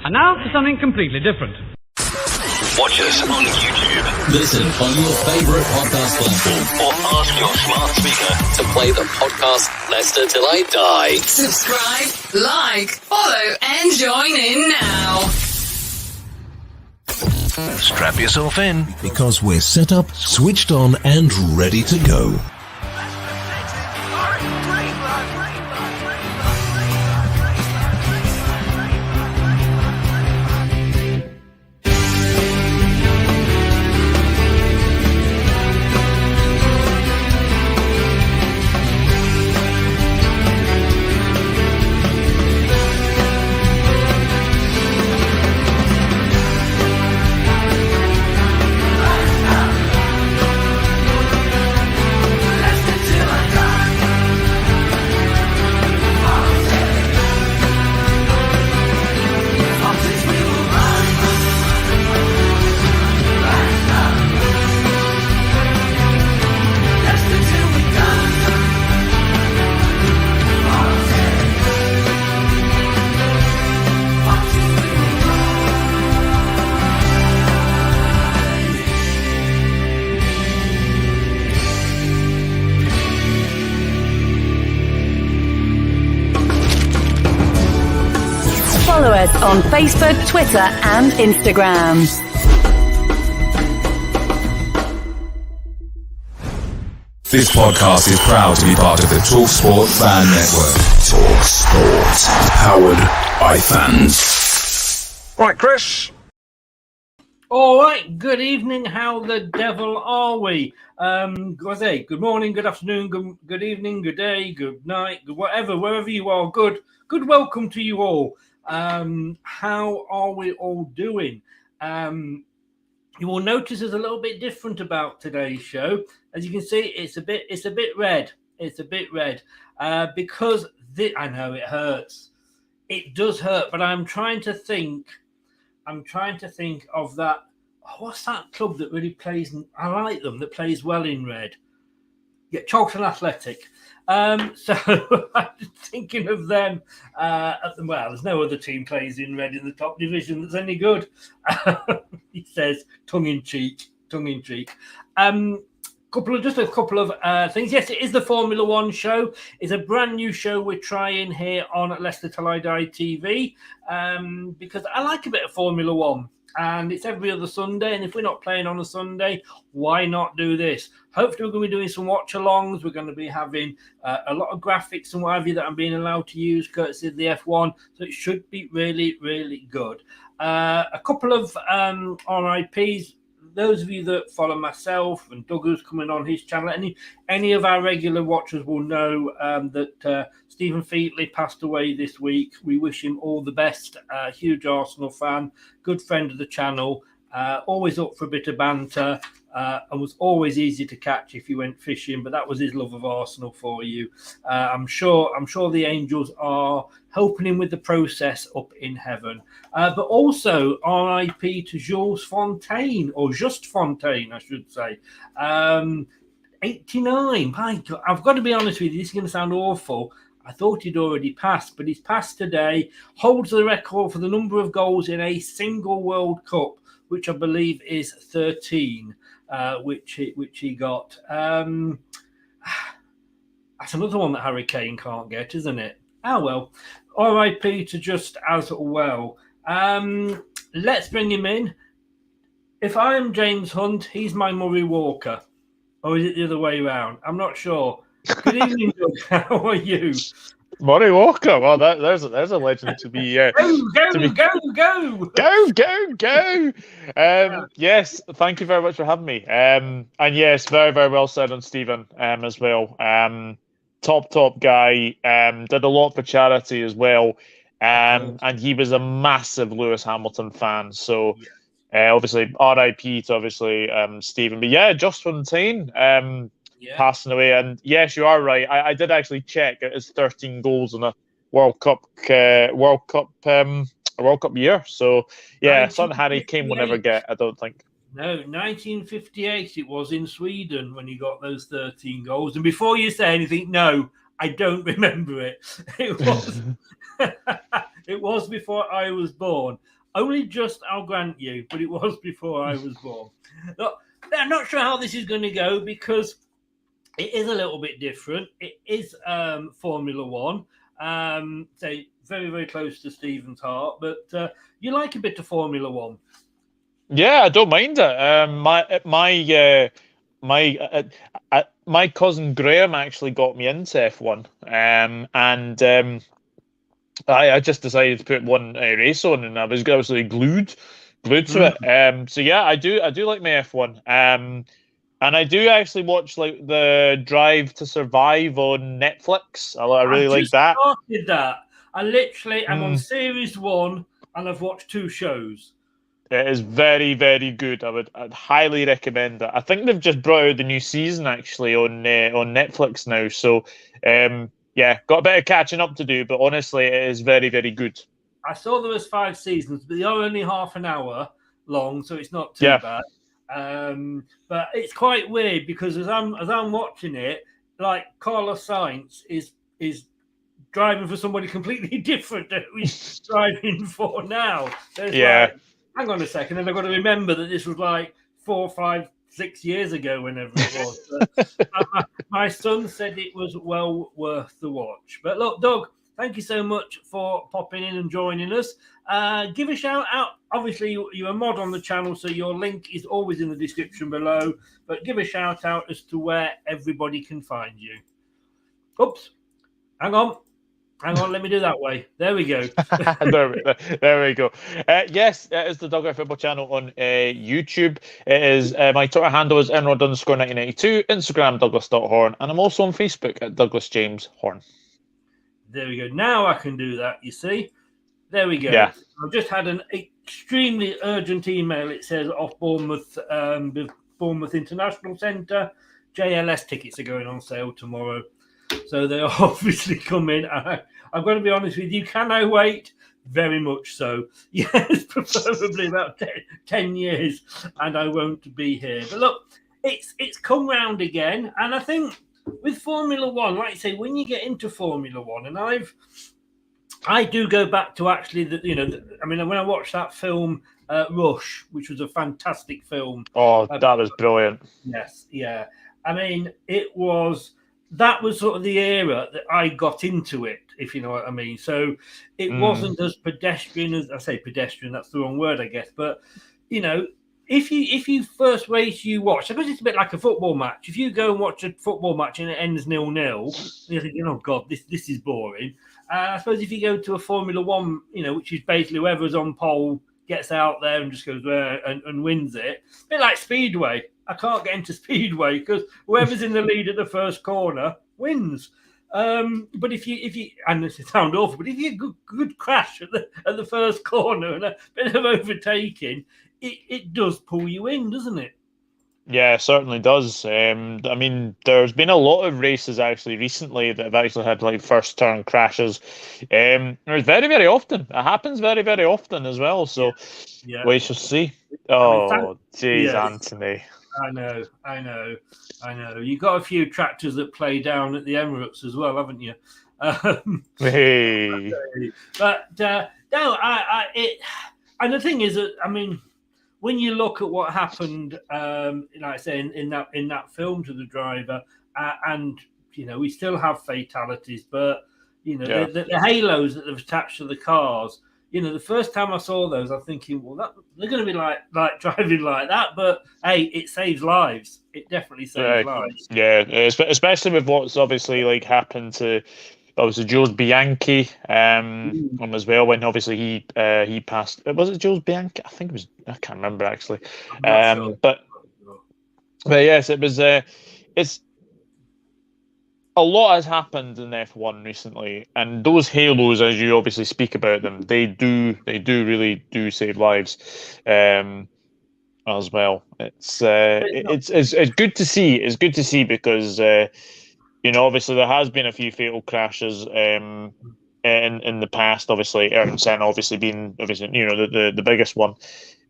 And now for something completely different. Watch us on YouTube. Listen on your favourite podcast platform. Or ask your smart speaker to play the podcast Leicester Till I Die. Subscribe, like, follow, and join in now. Strap yourself in. Because we're set up, switched on, and ready to go. Follow us on Facebook, Twitter and Instagram. This podcast is proud to be part of the TalkSport Fan Network. TalkSport. Powered by fans. Right, Chris. All right, good evening. How the devil are we? Good morning, good afternoon, good evening, good day, good night, good whatever, wherever you are. Good welcome to you all. How are we all doing? You will notice there's a little bit different about today's show. As you can see, it's a bit red. It's a bit red because I know it hurts. It does hurt, but I'm trying to think of that. What's that club that really plays? I like them that plays well in red. Yeah, Charlton Athletic. So I'm thinking of them. Well, there's no other team plays in red in the top division that's any good. He says, tongue in cheek. A couple of things. Yes, it is the Formula One show. It's a brand new show we're trying here on Leicester Till I Die TV because I like a bit of Formula One. And it's every other Sunday. And if we're not playing on a Sunday, why not do this? Hopefully, we're going to be doing some watch-alongs. We're going to be having a lot of graphics and what have you that I'm being allowed to use, courtesy of the F1. So it should be really, really good. A couple of RIPs. Those of you that follow myself and Doug, who's coming on his channel, any of our regular watchers will know that Stephen Featley passed away this week. We wish him all the best. Huge Arsenal fan, good friend of the channel, always up for a bit of banter, and was always easy to catch if you went fishing. But that was his love of Arsenal for you. I'm sure the angels are helping him with the process up in heaven. But also RIP to Jules Fontaine, or Just Fontaine, I should say. 89. My God, I've got to be honest with you, this is going to sound awful. I thought he'd already passed, but he's passed today. Holds the record for the number of goals in a single World Cup, which I believe is 13, which he got. That's another one that Harry Kane can't get, isn't it? Oh, well. RIP to Just as well. Let's bring him in. If I am James Hunt, he's my Murray Walker. Or is it the other way around? I'm not sure. Good evening, Doug. How are you? Murray Walker. Well, there's a legend to be. Go! Yes, thank you very much for having me. And yes, very, very well said on Stephen as well. Top guy. Did a lot for charity as well. And he was a massive Lewis Hamilton fan. So obviously RIP to Stephen. But yeah, Just Fontaine passing away. And yes, you are right. I did actually check. It is 13 goals in a World Cup year. So yeah, something Harry Kane will never get, I don't think. No, 1958 it was in Sweden when he got those 13 goals. And before you say anything, no, I don't remember it. It was It was before I was born. Only just, I'll grant you, but it was before I was born. Look, I'm not sure how this is going to go because it is a little bit different. It is Formula One, so very, very close to Stephen's heart. But you like a bit of Formula One. Yeah, I don't mind it. My cousin Graham actually got me into F1, and I just decided to put one race on, and I was absolutely glued to it. So yeah, I do like my F1. And I do actually watch like the Drive to Survive on Netflix. I really like that. I started that. I literally am on series 1, and I've watched 2 shows. It is very, very good. I'd highly recommend it. I think they've just brought out the new season actually on Netflix now. So yeah, got a bit of catching up to do, but honestly, it is very, very good. I saw there was 5 seasons, but they are only half an hour long, so it's not too bad. But it's quite weird because as I'm watching it, like Carlos Sainz is driving for somebody completely different to who he's driving for now. So it's like, hang on a second, and I've got to remember that this was like 4, 5, 6 years ago, whenever it was. But my son said it was well worth the watch. But look, Doug, thank you so much for popping in and joining us. Give a shout out. Obviously, you're a mod on the channel, so your link is always in the description below. But give a shout out as to where everybody can find you. Oops. Hang on, let me do that way. There we go. there we go. Yes, it is the Dogger Football Channel on YouTube. It is my Twitter handle is Enrod_1992, Instagram Douglas.Horn, and I'm also on Facebook at Douglas James Horn. There we go. Now I can do that, you see. There we go. Yeah. I've just had an extremely urgent email. It says off Bournemouth International Centre. JLS tickets are going on sale tomorrow. So they're obviously coming. I've got to be honest with you. Can I wait? Very much so. Yes, preferably about 10 years, and I won't be here. But look, it's come round again, and I think with Formula One, like you say, when you get into Formula One, and I do go back to actually when I watched that film Rush, which was a fantastic film. Oh, that was brilliant. Yes, yeah. I mean, that was sort of the era that I got into it, if you know what I mean. So it wasn't as pedestrian as I say pedestrian. That's the wrong word, I guess. But if you first race you watch, suppose it's a bit like a football match. If you go and watch a football match and it ends 0-0, you're thinking, oh god, this is boring. I suppose if you go to a Formula One, which is basically whoever's on pole gets out there and just goes there and wins it. A bit like Speedway. I can't get into Speedway because whoever's in the lead at the first corner wins. But if you and this sounds awful, but if you get a good crash at the first corner and a bit of overtaking, it does pull you in, doesn't it? Yeah, it certainly does. I mean, there's been a lot of races actually recently that have actually had like first turn crashes. It's very, very often. It happens very, very often as well. So we shall see. Oh, jeez, Anthony. I know. You got a few tractors that play down at the Emirates as well, haven't you? Hey. But no, and the thing is that I mean, when you look at what happened, like I say in that film to the driver, and we still have fatalities, but the halos that have attached to the cars. The first time I saw those, I'm thinking, well, they're going to be like driving like that. But hey, it saves lives. It definitely saves lives. Yeah, especially with what's obviously like happened to obviously Jules Bianchi as well. When obviously he passed. Was it Jules Bianchi? I think it was. I can't remember actually. Sure. But yes, it was. It's. A lot has happened in F1 recently, and those halos, as you obviously speak about them, they really save lives, as well. It's good to see. It's good to see because obviously there has been a few fatal crashes in the past. Obviously, Ayrton Senna being the biggest one,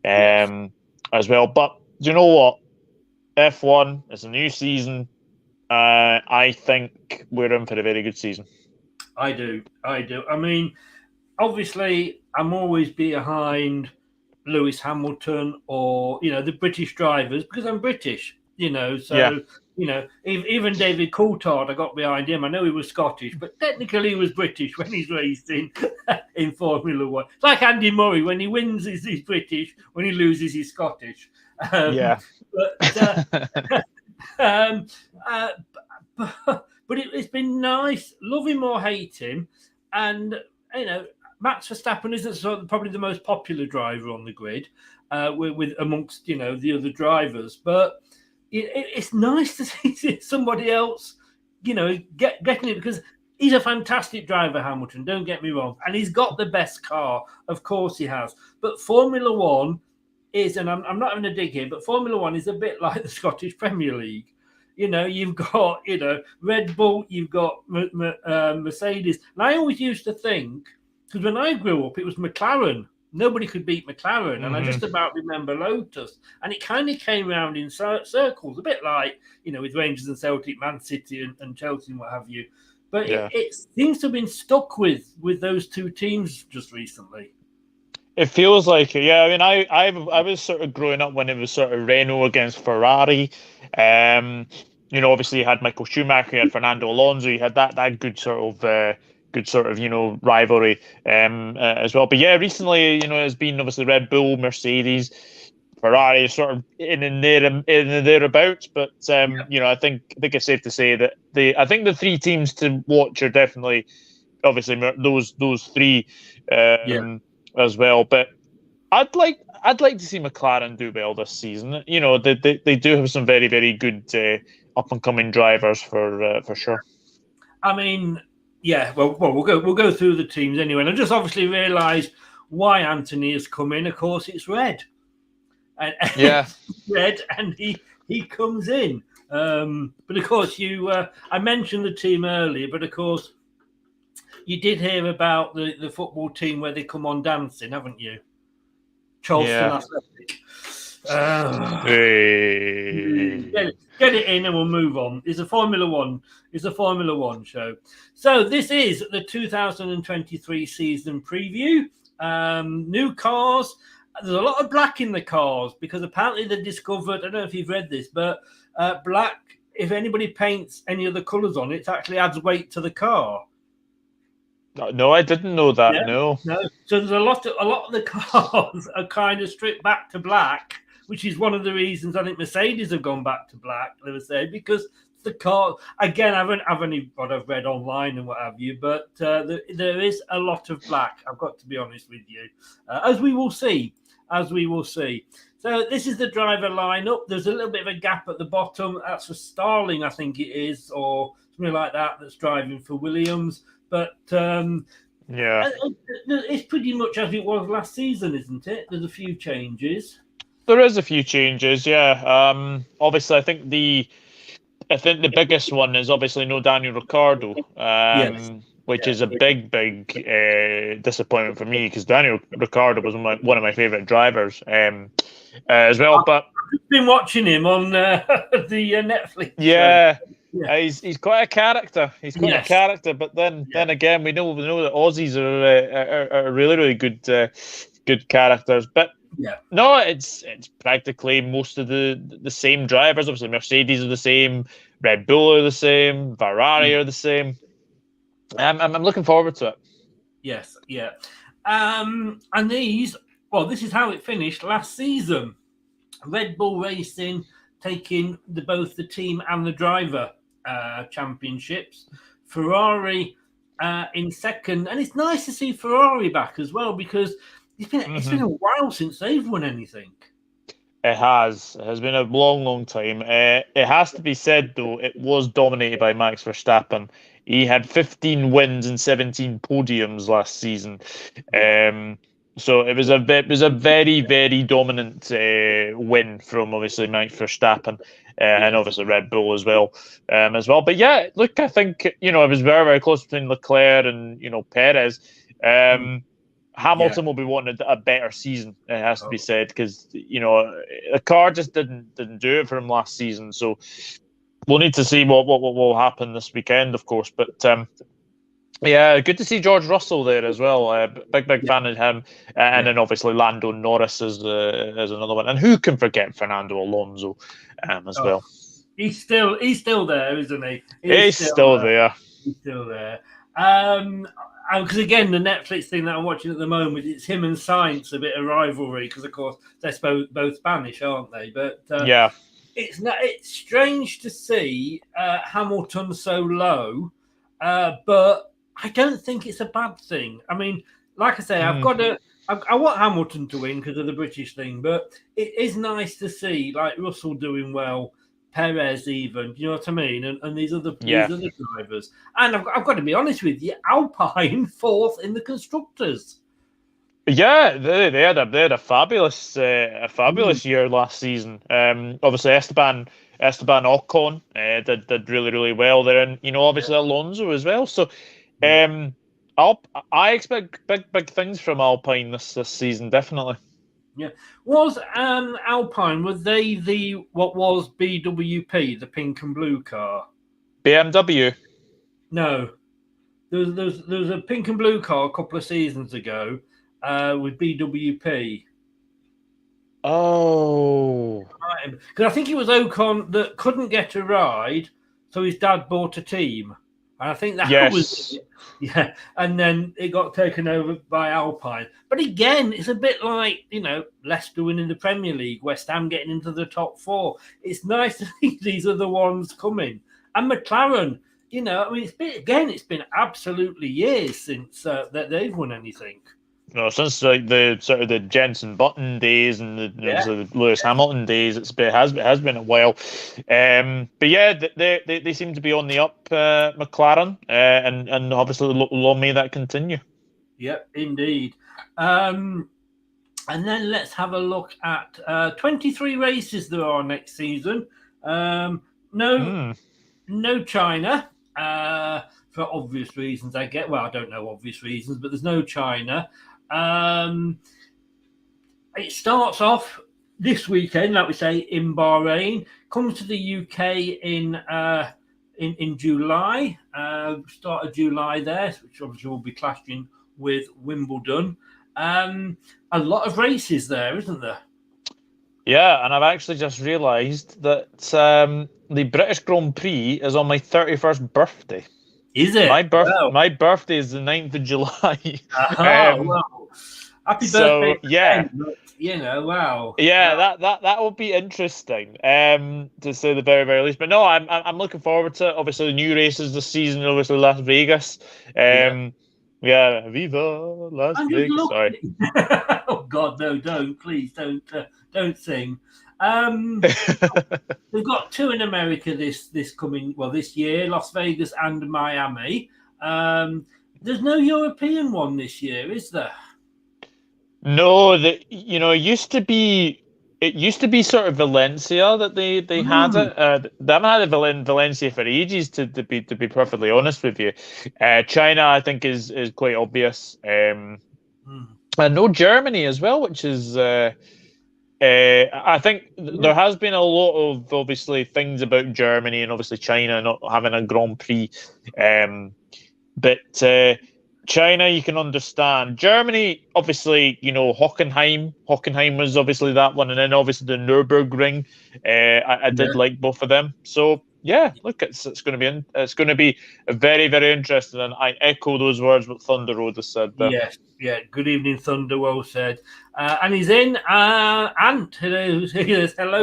as well. But do you know what? F1 is a new season. I think we're in for a very good season. I do. I mean, obviously, I'm always behind Lewis Hamilton or, the British drivers because I'm British, So, Yeah. Even David Coulthard, I got behind him. I know he was Scottish, but technically he was British when he's racing in Formula One. It's like Andy Murray. When he wins, he's British. When he loses, he's Scottish. Yeah. But um, uh, but it's been nice, love him or hate him, and Max Verstappen isn't probably the most popular driver on the grid, with amongst the other drivers, but it's nice to see somebody else, getting it because he's a fantastic driver, Hamilton. Don't get me wrong, and he's got the best car, of course he has. But Formula One is, and I'm not having a dig here, but Formula One is a bit like the Scottish Premier League. You've got, Red Bull, you've got Mercedes. And I always used to think, because when I grew up, it was McLaren. Nobody could beat McLaren. And I just about remember Lotus. And it kind of came around in circles, a bit like, with Rangers and Celtic, Man City and Chelsea and what have you. But it seems to have been stuck with those two teams just recently. It feels like it, yeah. I mean, I was sort of growing up when it was sort of Renault against Ferrari. Obviously you had Michael Schumacher, you had Fernando Alonso, you had that good sort of rivalry as well. But yeah, recently it's been obviously Red Bull, Mercedes, Ferrari, sort of in and thereabouts. But I think it's safe to say that the three teams to watch are definitely obviously those three. As well, but I'd like to see McLaren do well this season. They do have some very, very good up and coming drivers for sure. I mean, yeah. Well, we'll go through the teams anyway. And I just obviously realised why Anthony has come in. Of course, it's red, and red, and he comes in. But of course, I mentioned the team earlier, but of course. You did hear about the football team where they come on dancing, haven't you? Charleston Athletic. Get it in and we'll move on. It's a Formula One show. So this is the 2023 season preview. New cars. There's a lot of black in the cars because apparently they discovered, I don't know if you've read this, but black, if anybody paints any other colours on it, it actually adds weight to the car. No, I didn't know that. Yeah, no. So there's a lot of the cars are kind of stripped back to black, which is one of the reasons I think Mercedes have gone back to black. They were saying because the car again. I've only what I've read online and what have you, but there is a lot of black. I've got to be honest with you, as we will see. So this is the driver lineup. There's a little bit of a gap at the bottom. That's for Starling, I think it is, or something like that. That's driving for Williams. But it's pretty much as it was last season, isn't it? There's a few changes. There is a few changes, yeah. Obviously, I think the biggest one is obviously no Daniel Ricciardo, which is a big disappointment for me because Daniel Ricciardo was one of my favourite drivers as well. But I've been watching him on the Netflix. Yeah. He's quite a character. A character, but then again, we know that Aussies are really, really good characters. But no, it's practically most of the same drivers. Obviously, Mercedes are the same, Red Bull are the same, Ferrari are the same. I'm looking forward to it. Yes, yeah. And this is how it finished last season. Red Bull Racing taking both the team and the driver championships. Ferrari in second, and it's nice to see Ferrari back as well because it's been a while since they've won anything. It has been a long time. It has to be said though, it was dominated by Max Verstappen. He had 15 wins and 17 podiums last season. So it was a very, very dominant win from obviously Max Verstappen and obviously Red Bull as well. But yeah, look, I think it was very, very close between Leclerc and Perez. Hamilton will be wanting a better season. It has to be said because the car just didn't do it for him last season. So we'll need to see what will happen this weekend, of course. But Yeah, good to see George Russell there as well. Big fan of him, and then obviously Lando Norris is another one. And who can forget Fernando Alonso as well? He's still there, isn't he? He's still there. He's still there. Because again, the Netflix thing that I'm watching at the moment, it's him and Sainz, a bit of rivalry because of course they're both Spanish, aren't they? But yeah, it's strange to see Hamilton so low, but I don't think it's a bad thing. I mean, like I say, I want Hamilton to win because of the British thing, but it is nice to see like Russell doing well, Perez even, you know what I mean, and these other drivers. And I've got to be honest with you, Alpine fourth in the constructors. Yeah, they had a fabulous year last season. Obviously Esteban Ocon did really well there, and obviously Alonso as well. So, I expect big things from Alpine this season, definitely. Yeah, was Alpine, was they what was BWP, the pink and blue car? BMW. No, there was a pink and blue car a couple of seasons ago with BWP. Oh, because I think it was Ocon that couldn't get a ride, so his dad bought a team, and I think that was it. Yeah, and then it got taken over by Alpine. But again, it's a bit like Leicester winning the Premier League, West Ham getting into the top four. It's nice to see these other ones coming, and McLaren. I mean, it's been absolutely years since that they've won anything. Since like the sort of the Jenson Button days and the Lewis Hamilton days, it has been a while. But yeah, they seem to be on the up, McLaren, and obviously long may that continue. Yep, indeed. And then let's have a look at 23 races there are next season. No China. For obvious reasons, I get. Well, I don't know obvious reasons, but there's no China. It starts off this weekend, like we say, in Bahrain. Comes to the UK in July, start of July there, which obviously will be clashing with Wimbledon. A lot of races there, isn't there? Yeah, and I've actually just realised that the British Grand Prix is on my 31st birthday. Is it? My birthday is the 9th of July. Well, happy birthday! Yeah, wow. Yeah, that will be interesting. To say the very very least. But no, I'm looking forward to it. Obviously, the new races this season. Obviously, Las Vegas. Yeah, Viva Las Vegas. Sorry. Oh God, no! Don't please don't sing. We've got two in America this year, Las Vegas and Miami. There's no European one this year, is there? No, it used to be sort of Valencia that they had it. They haven't had it in Valencia for ages, to be perfectly honest with you. China, I think, is quite obvious. And no Germany as well, which is. I think there has been a lot of obviously things about Germany and obviously China not having a Grand Prix, but China you can understand. Germany, obviously, Hockenheim was obviously that one, and then obviously the Nürburgring. I did like both of them. So yeah, look, it's going to be very very interesting, and I echo those words what Thunder Road has said there. Yes, yeah. Good evening, Thunder. Well said. And he's in. Ant, hello,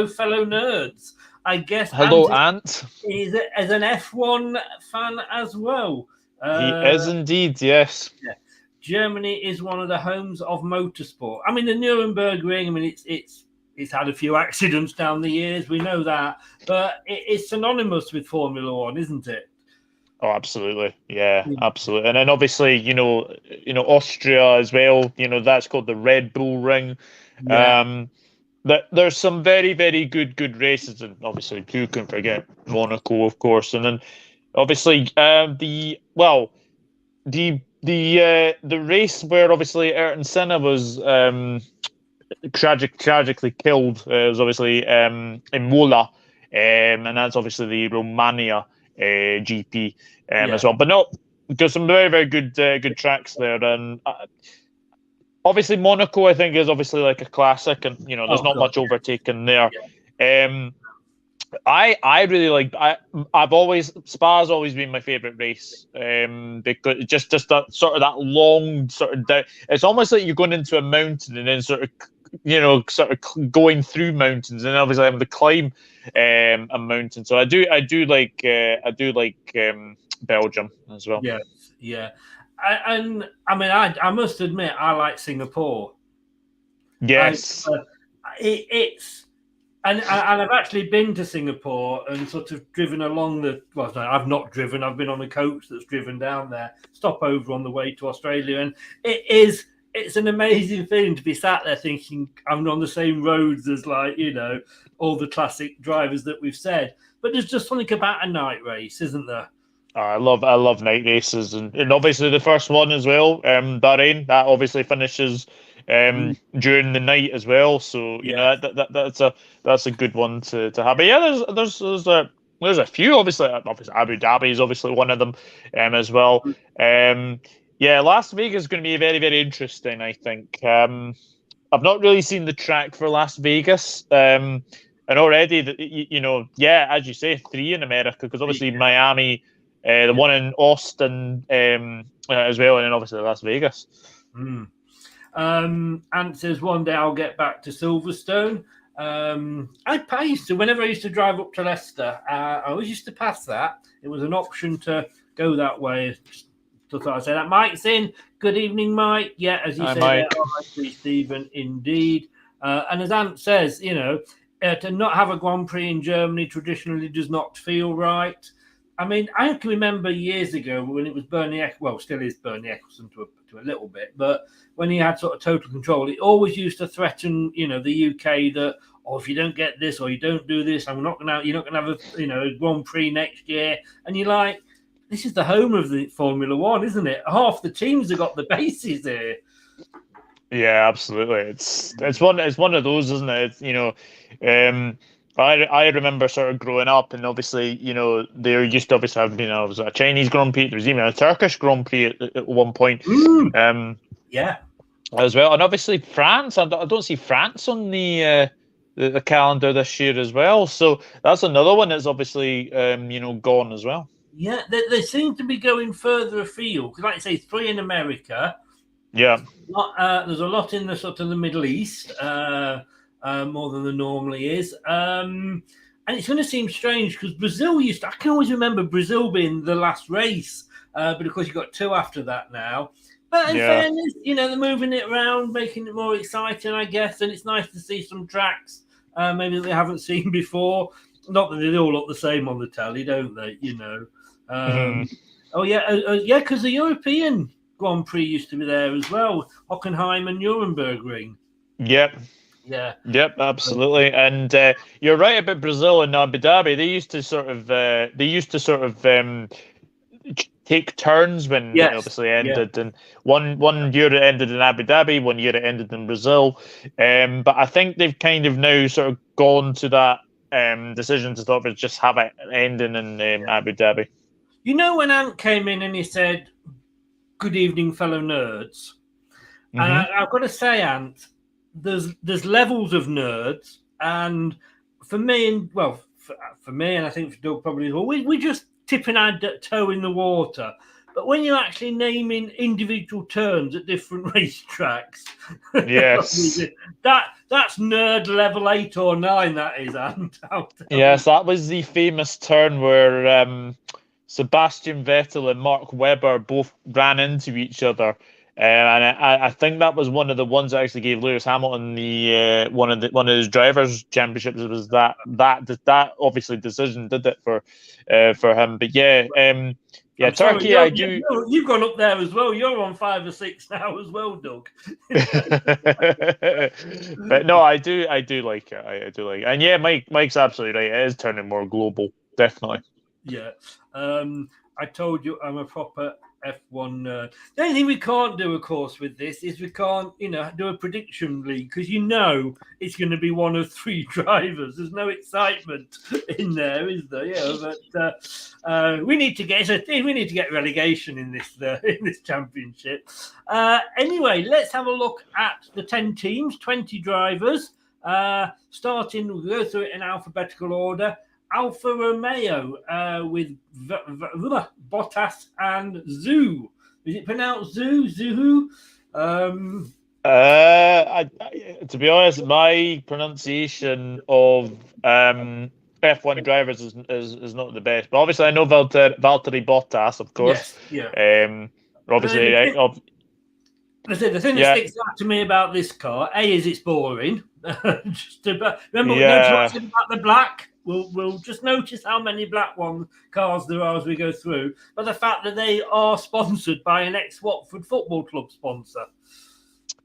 fellow nerds. I guess. Hello, Ant. He's an F1 fan as well. He is indeed, yes. Yeah. Germany is one of the homes of motorsport. I mean, the Nuremberg Ring. I mean, it's had a few accidents down the years. We know that, but it's synonymous with Formula One, isn't it? Oh, absolutely. Yeah, absolutely. And then obviously, Austria as well. That's called the Red Bull Ring. Yeah. There's some very, very good races, and obviously, who can forget Monaco, of course. And then obviously, the race where obviously Ayrton Senna was tragically killed was obviously in Mola, and that's obviously the Romania GP as well. But no, got some very, very good tracks there, and obviously Monaco, I think, is obviously like a classic, and there's not much overtaking there. I really like. I've always Spa's always been my favourite race, because just that sort of that long sort of it's almost like you're going into a mountain and then sort of going through mountains, and obviously having to climb a mountain. So I do like Belgium as well. Yeah. I must admit I like Singapore. Yes, it's. And I've actually been to Singapore and sort of driven along I've not driven. I've been on a coach that's driven down there, stop over on the way to Australia. And it's an amazing feeling to be sat there thinking I'm on the same roads as all the classic drivers that we've said. But there's just something about a night race, isn't there? I love night races, and obviously the first one as well, Bahrain, that obviously finishes during the night as well. So that's a good one to have. But yeah, there's a few. Obviously Abu Dhabi is obviously one of them as well. Las Vegas is going to be very, very interesting, I think. I've not really seen the track for Las Vegas. And already, as you say, 3 in America, because obviously Miami, the one in Austin as well, and then obviously Las Vegas. Ant says one day I'll get back to Silverstone. I used to, whenever I used to drive up to Leicester, I always used to pass that. It was an option to go that way. Just thought I'd say that. Mike's in. Good evening, Mike. Yeah, as you say, there, Stephen, indeed. And as Ant says, to not have a Grand Prix in Germany traditionally does not feel right. I mean, I can remember years ago when it was Bernie, still is Bernie Ecclestone to a little bit, but when he had sort of total control, he always used to threaten, the UK that, if you don't get this or you don't do this, you're not going to have a Grand Prix next year. And you're like, this is the home of the Formula One, isn't it? Half the teams have got the bases here. Yeah, absolutely. It's one of those, isn't it? I remember sort of growing up, and obviously, there used to obviously have been a Chinese Grand Prix. There was even a Turkish Grand Prix at one point. As well, and obviously France. I don't see France on the calendar this year as well. So that's another one that's obviously gone as well. Yeah, they seem to be going further afield because, like I say, 3 in America. Yeah, there's a lot in the sort of the Middle East. More than there normally is. And it's going to seem strange because Brazil I can always remember Brazil being the last race, but of course you've got 2 after that now. But in fairness, they're moving it around, making it more exciting, I guess, and it's nice to see some tracks maybe that they haven't seen before. Not that they all look the same on the telly, don't they? Oh, yeah, because the European Grand Prix used to be there as well, Hockenheim and Nürburgring. Yep. Yeah. Yep, absolutely. And you're right about Brazil and Abu Dhabi. They used to sort of take turns when it obviously ended. And one year it ended in Abu Dhabi, 1 year it ended in Brazil. But I think they've kind of now sort of gone to that decision to sort of just have it ending in Abu Dhabi. When Ant came in and he said, "Good evening, fellow nerds," and I've got to say, Ant, there's levels of nerds, and for me, and I think for Doug probably as well, we're just tipping our toe in the water. But when you're actually naming individual turns at different racetracks, yes, that's nerd level 8 or 9. That is, and yes, that was the famous turn where Sebastian Vettel and Mark Webber both ran into each other. And I think that was one of the ones that actually gave Lewis Hamilton the one of his drivers' championships. It was that obviously decision did it for him. But Turkey. Sorry, you've gone up there as well. You're on 5 or 6 now as well, Doug. But no, I do like it. I do like it. And Mike's absolutely right. It is turning more global, definitely. Yeah. I told you I'm a proper F1 nerd. The only thing we can't do, of course, with this is we can't, do a prediction league because it's going to be one of 3 drivers. There's no excitement in there, is there? Yeah, but we need to get relegation in this championship. Anyway, let's have a look at the 10 teams, 20 drivers. Starting, we'll go through it in alphabetical order. Alfa Romeo with Bottas and Zhou. Is it pronounced Zhou? To be honest, my pronunciation of F1 drivers is not the best. But obviously, I know Valtteri Bottas, of course. Yes, yeah. Obviously, the thing that sticks out to me about this car, is it's boring. Remember we talked about the black. We'll just notice how many black cars there are as we go through. But the fact that they are sponsored by an ex-Watford Football Club sponsor.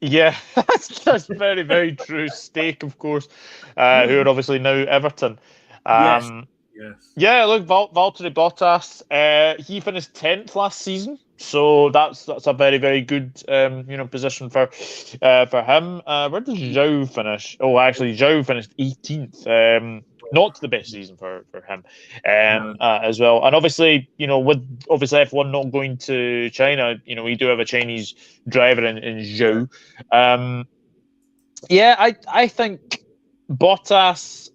Yeah, that's very, very true. Stake, of course, who are obviously now Everton. Yes. Yeah, look, Valtteri Bottas, he finished 10th last season. So that's a very, very good position for him. Where did Zhou finish? Oh, actually, Zhou finished 18th. Not the best season for him as well. And obviously, with F1 not going to China, we do have a Chinese driver in Zhou. I think Bottas,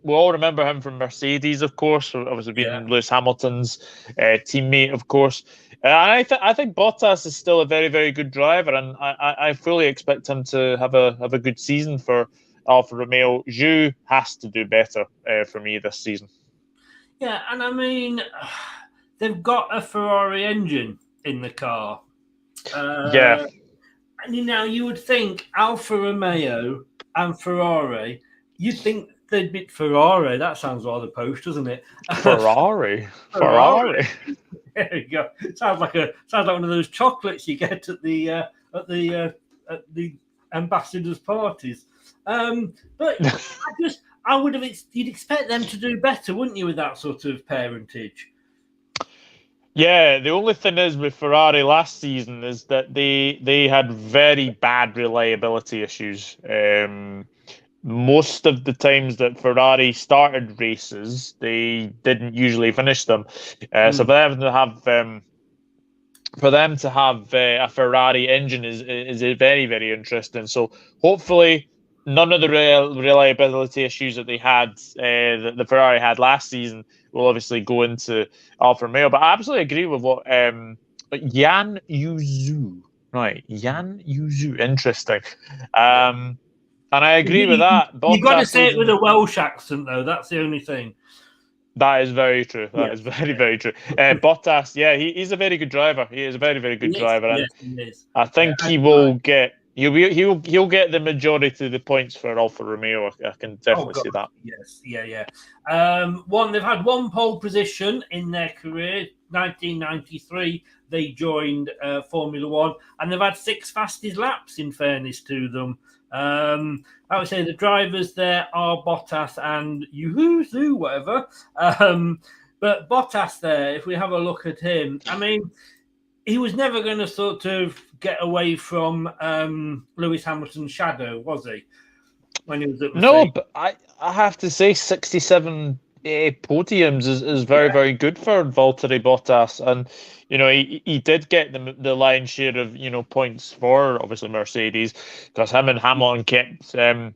we all remember him from Mercedes, of course, obviously being Lewis Hamilton's teammate, of course. I think Bottas is still a very, very good driver, and I fully expect him to have a good season for Alfa Romeo. Zhou has to do better for me this season. Yeah, and I mean, they've got a Ferrari engine in the car. And you would think Alfa Romeo and Ferrari, you'd think they'd beat Ferrari. That sounds rather posh, doesn't it? Ferrari. There you go. Sounds like one of those chocolates you get at the ambassadors' parties. But you'd expect them to do better, wouldn't you, with that sort of parentage? Yeah, the only thing is with Ferrari last season is that they had very bad reliability issues. Most of the times that Ferrari started races, they didn't usually finish them. So for them to have a Ferrari engine is very, very interesting. So hopefully none of the reliability issues that they had, that the Ferrari had last season, will obviously go into Alfa Romeo. But I absolutely agree with what Yan Yuzu. Right, Yan Yuzu. Interesting. And I agree with that. You've got to say it with a Welsh accent, though. That's the only thing. That is very true. That is very, very true. Bottas, he's a very good driver. He is a very, very good driver. And he is. I think he will get. He'll get the majority of the points for Alfa Romeo. I can definitely see that. Yes, they've had one pole position in their career. 1993, they joined Formula One, and they've had 6 fastest laps. In fairness to them, I would say the drivers there are Bottas and Zhou, whatever. But Bottas there, if we have a look at him, I mean, he was never going to sort of get away from Lewis Hamilton's shadow, was he? When he was at Mercedes? No, but I have to say 67 podiums is very, very good for Valtteri Bottas. And, he did get the lion's share of, points for, obviously, Mercedes, because him and Hamilton kept, winning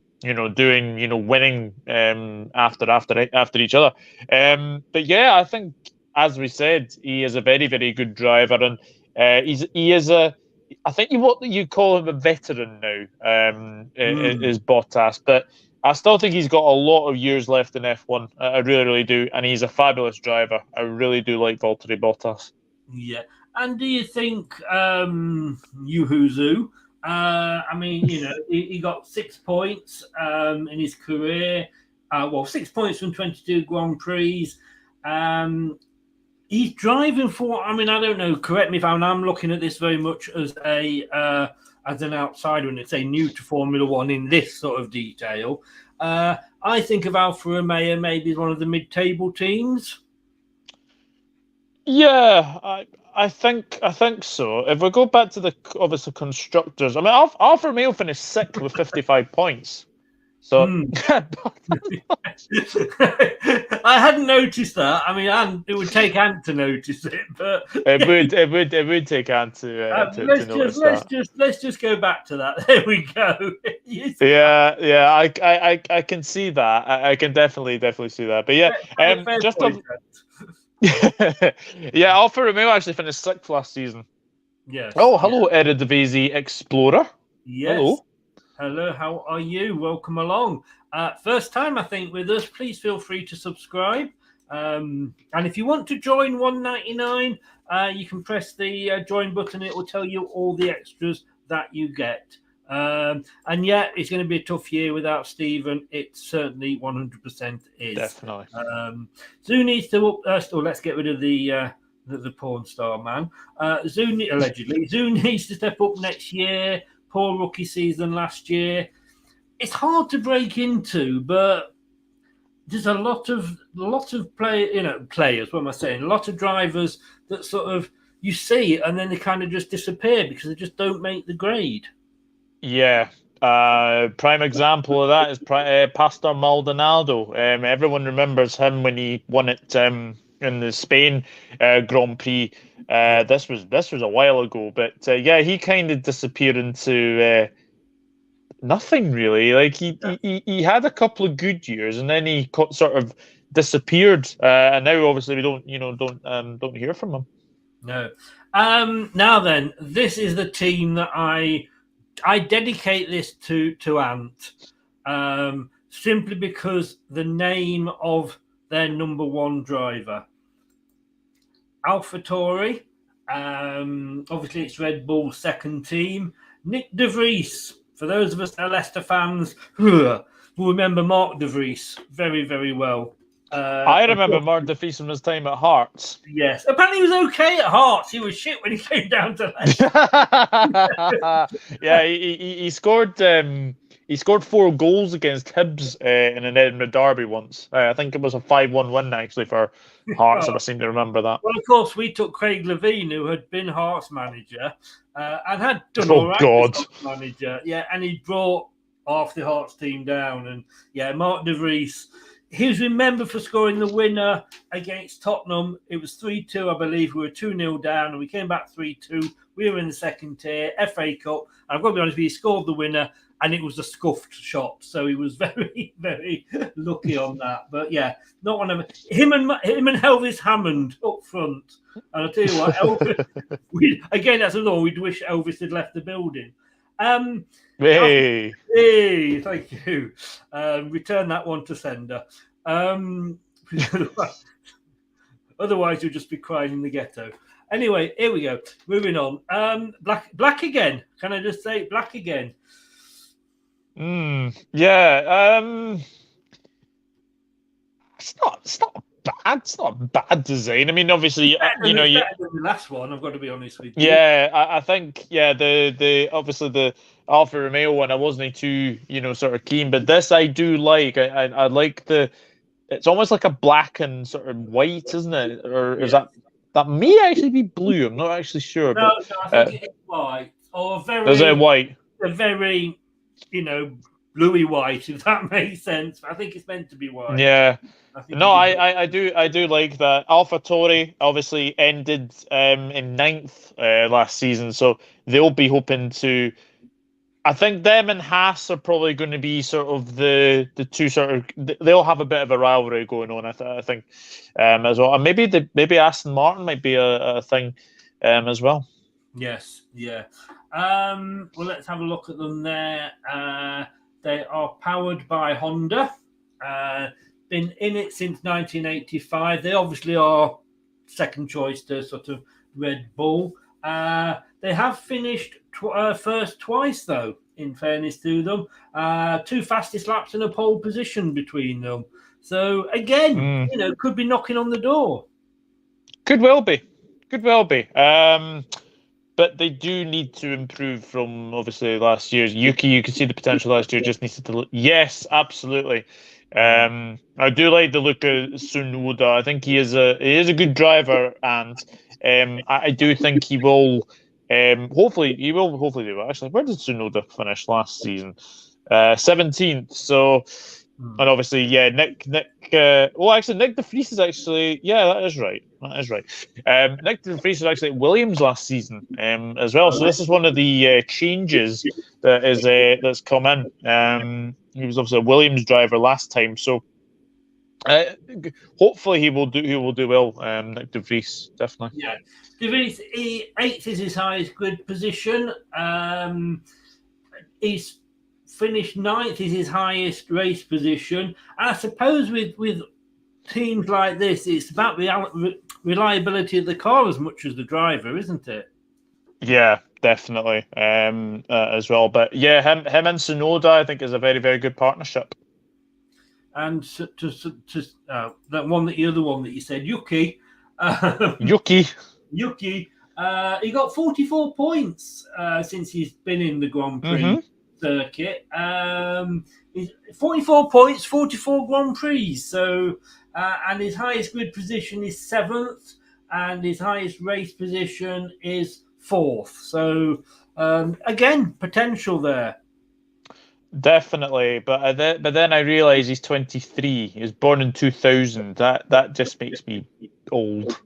after each other. But yeah, I think, as we said, he is a very, very good driver. And I think what you call him a veteran now, is Bottas. But I still think he's got a lot of years left in F1. I really, really do. And he's a fabulous driver. I really do like Valtteri Bottas. Yeah. And do you think Zhou? I mean, he got 6 points in his career. 6 points from 22 Grand Prix. He's driving for. I mean, I don't know. Correct me if I'm looking at this very much as an outsider and it's new to Formula One in this sort of detail. I think of Alfa Romeo maybe as one of the mid-table teams. Yeah, I think so. If we go back to the obviously constructors, I mean, Alfa Romeo finished sixth with 55 points. So I hadn't noticed that. I mean, it would take Ant to notice it, but it would take Ant to notice that. Let's just go back to that. There we go. Yeah. I can see that. I can definitely see that. But yeah, yeah, Alfa Romeo actually finished sixth last season. Yes. Oh, hello, Eredivisie Explorer. Yes. Hello, how are you? Welcome along. First time, I think, with us. Please feel free to subscribe. And if you want to join $1.99, you can press the join button. It will tell you all the extras that you get. And yeah, it's going to be a tough year without Stephen. It certainly 100% is. Definitely. Zoo needs to let's get rid of the porn star man. Allegedly. Zoo needs to step up next year. Poor rookie season last year. It's hard to break into, but there's a lot of players. What am I saying? A lot of drivers that sort of you see and then they kind of just disappear because they just don't make the grade. Yeah. Prime example of that is Pastor Maldonado. Everyone remembers him when he won it in the Spain Grand Prix. This was a while ago, but yeah, he kind of disappeared into nothing really. Like he had a couple of good years, and then he sort of disappeared. And now obviously we don't hear from him. No. Now then, this is the team that I dedicate this to Ant, simply because the name of their number one driver. AlphaTauri, obviously it's Red Bull's second team. Nick De Vries, for those of us that are Leicester fans who remember Mark De Vries very, very well. I remember Mark De Vries from his time at Hearts. Yes, apparently he was okay at Hearts. He was shit when he came down to Leicester. Yeah, he scored. He scored 4 goals against Hibs in an Edinburgh derby once. I think it was a 5-1 win actually for Hearts, if I seem to remember that. Well, of course, we took Craig Levine, who had been Hearts manager and had done all right as Hearts manager. Yeah, and he brought half the Hearts team down. And yeah, Mark De Vries, he was remembered for scoring the winner against Tottenham. It was 3-2, I believe. We were 2-0 down, and we came back 3-2. We were in the second tier, FA Cup. And I've got to be honest with you, he scored the winner, and it was a scuffed shot. So he was very, very lucky on that. But yeah, not one of him and Elvis Hammond up front. And I'll tell you what, Elvis, again, that's another one. We'd wish Elvis had left the building. Hey, thank you. Return that one to sender. Otherwise, you'll just be crying in the ghetto. Anyway, here we go. Moving on. Black again. Can I just say black again? Yeah. It's not bad. It's not bad design. I mean, obviously, better than the last one. I've got to be honest with you. Yeah, I think the obviously the Alfa Romeo one I wasn't too sort of keen, but this I do like. I like it's almost like a black and sort of white, isn't it? Or is that may actually be blue? I'm not actually sure. No, but, I think it's white or very. Is it white? A very, bluey white, if that makes sense. I think it's meant to be white. Yeah. No, I do like that. AlphaTauri obviously ended in 9th last season, so they'll be hoping to. I think them and Haas are probably going to be sort of the two sort of. They'll have a bit of a rivalry going on. I think as well, and maybe Aston Martin might be a thing as well. Yes, yeah. Well, let's have a look at them there. They are powered by Honda. Been in it since 1985. They obviously are second choice to sort of Red Bull. They have finished first twice, though, in fairness to them. 2 fastest laps in a pole position between them. So, again, could be knocking on the door. Could well be. But they do need to improve from, obviously, last year's. Yuki, you can see the potential last year, just needs to... Yes, absolutely. I do like the look of Tsunoda. I think he is a good driver, and I do think he will. Hopefully do well. Actually, where did Tsunoda finish last season? 17th. So, and obviously, yeah, Nick. Actually, Nick De Vries is actually. Yeah, that is right. Nick De Vries was actually at Williams last season, as well. So this is one of the changes that's come in. He was obviously a Williams driver last time, so hopefully he will do well. Nick De Vries, definitely. Yeah, De Vries, eighth is his highest grid position. He's finished ninth is his highest race position. I suppose with teams like this, it's about the reliability of the car as much as the driver, isn't it? Yeah, definitely. As well, but yeah, him and Tsunoda, I think, is a very, very good partnership. And to that one, the other one that you said, Yuki. Yuki. He got 44 points since he's been in the Grand Prix circuit. 44 points, 44 Grand Prix. So, and his highest grid position is 7th, and his highest race position is 4th. So, again, potential there. Definitely, but then I realise he's 23. He was born in 2000. That just makes me old.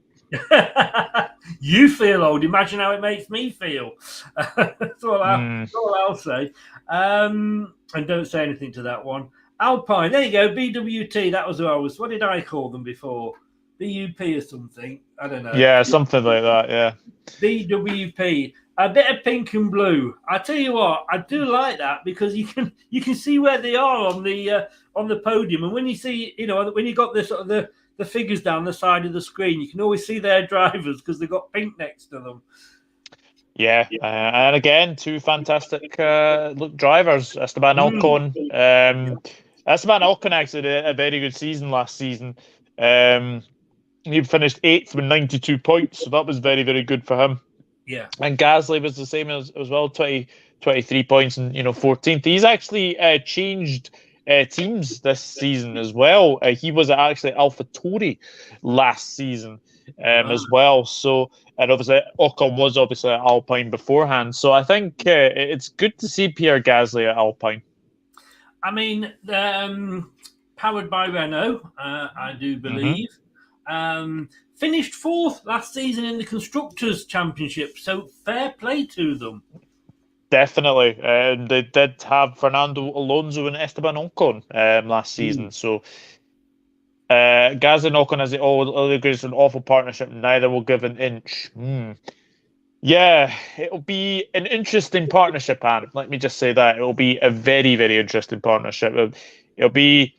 You feel old. Imagine how it makes me feel. That's all I'll say. And don't say anything to that one. Alpine. There you go. BWT. That was who I was. What did I call them before? BUP or something. I don't know. Yeah, something like that. Yeah. BWP. A bit of pink and blue. I tell you what, I do like that because you can see where they are on the podium, and when you see, when you got the sort of the figures down the side of the screen, you can always see their drivers because they've got pink next to them. Yeah, and again, two fantastic drivers, Esteban Ocon. Esteban Ocon actually did a very good season last season. He finished 8th with 92 points, so that was very, very good for him. Yeah. And Gasly was the same as well, 23 points and 14th. He's actually changed teams this season as well. He was actually AlphaTauri last season as well. So, and obviously Ocon was obviously at Alpine beforehand. So I think it's good to see Pierre Gasly at Alpine. I mean, powered by Renault, I do believe. Finished 4th last season in the Constructors' Championship, so fair play to them. Definitely. They did have Fernando Alonso and Esteban Ocon last season, so Gasly and Ocon, as it all agrees, an awful partnership. Neither will give an inch. Yeah, it'll be an interesting partnership, Anne. Let me just say that. It'll be a very, very interesting partnership. It'll be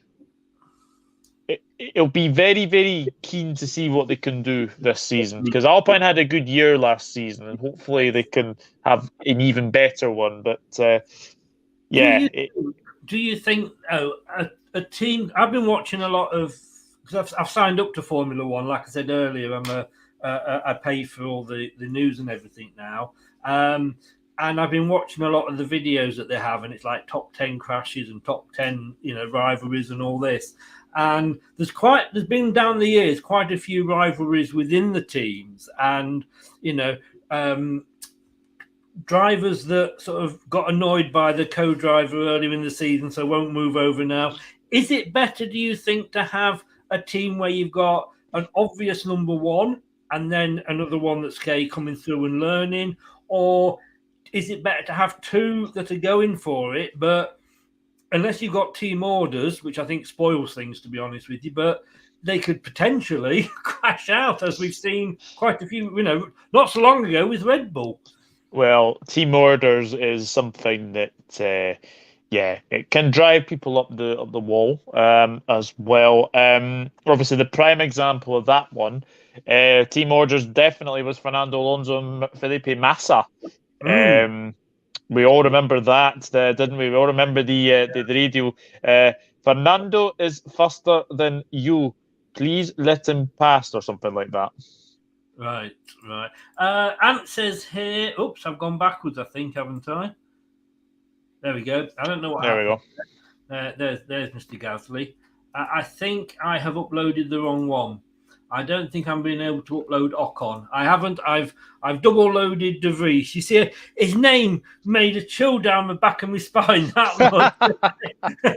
very, very keen to see what they can do this season, because Alpine had a good year last season, and hopefully they can have an even better one. But yeah, do you think a team? I've been watching a lot of, because I've signed up to Formula One. Like I said earlier, I pay for all the news and everything now. And I've been watching a lot of the videos that they have, and it's like top 10 crashes and top 10, rivalries and all this. And there's been down the years quite a few rivalries within the teams, and drivers that sort of got annoyed by the co-driver earlier in the season, so won't move over now. Is it better, do you think, to have a team where you've got an obvious number one and then another one that's coming through and learning, or is it better to have two that are going for it, but unless you've got team orders, which I think spoils things, to be honest with you, but they could potentially crash out, as we've seen quite a few, not so long ago with Red Bull. Well, team orders is something that, it can drive people up the wall as well. Obviously, the prime example of that one, team orders definitely was Fernando Alonso and Felipe Massa. We all remember that, didn't we? We all remember the radio. Fernando is faster than you. Please let him pass, or something like that. Right. Ant says here. Oops, I've gone backwards, I think, haven't I? There we go. I don't know what happened. There we go. There's Mr. Gasly. I think I have uploaded the wrong one. I don't think I'm being able to upload Ocon. I haven't. I've double loaded De Vries. You see, his name made a chill down the back of my spine. That much. I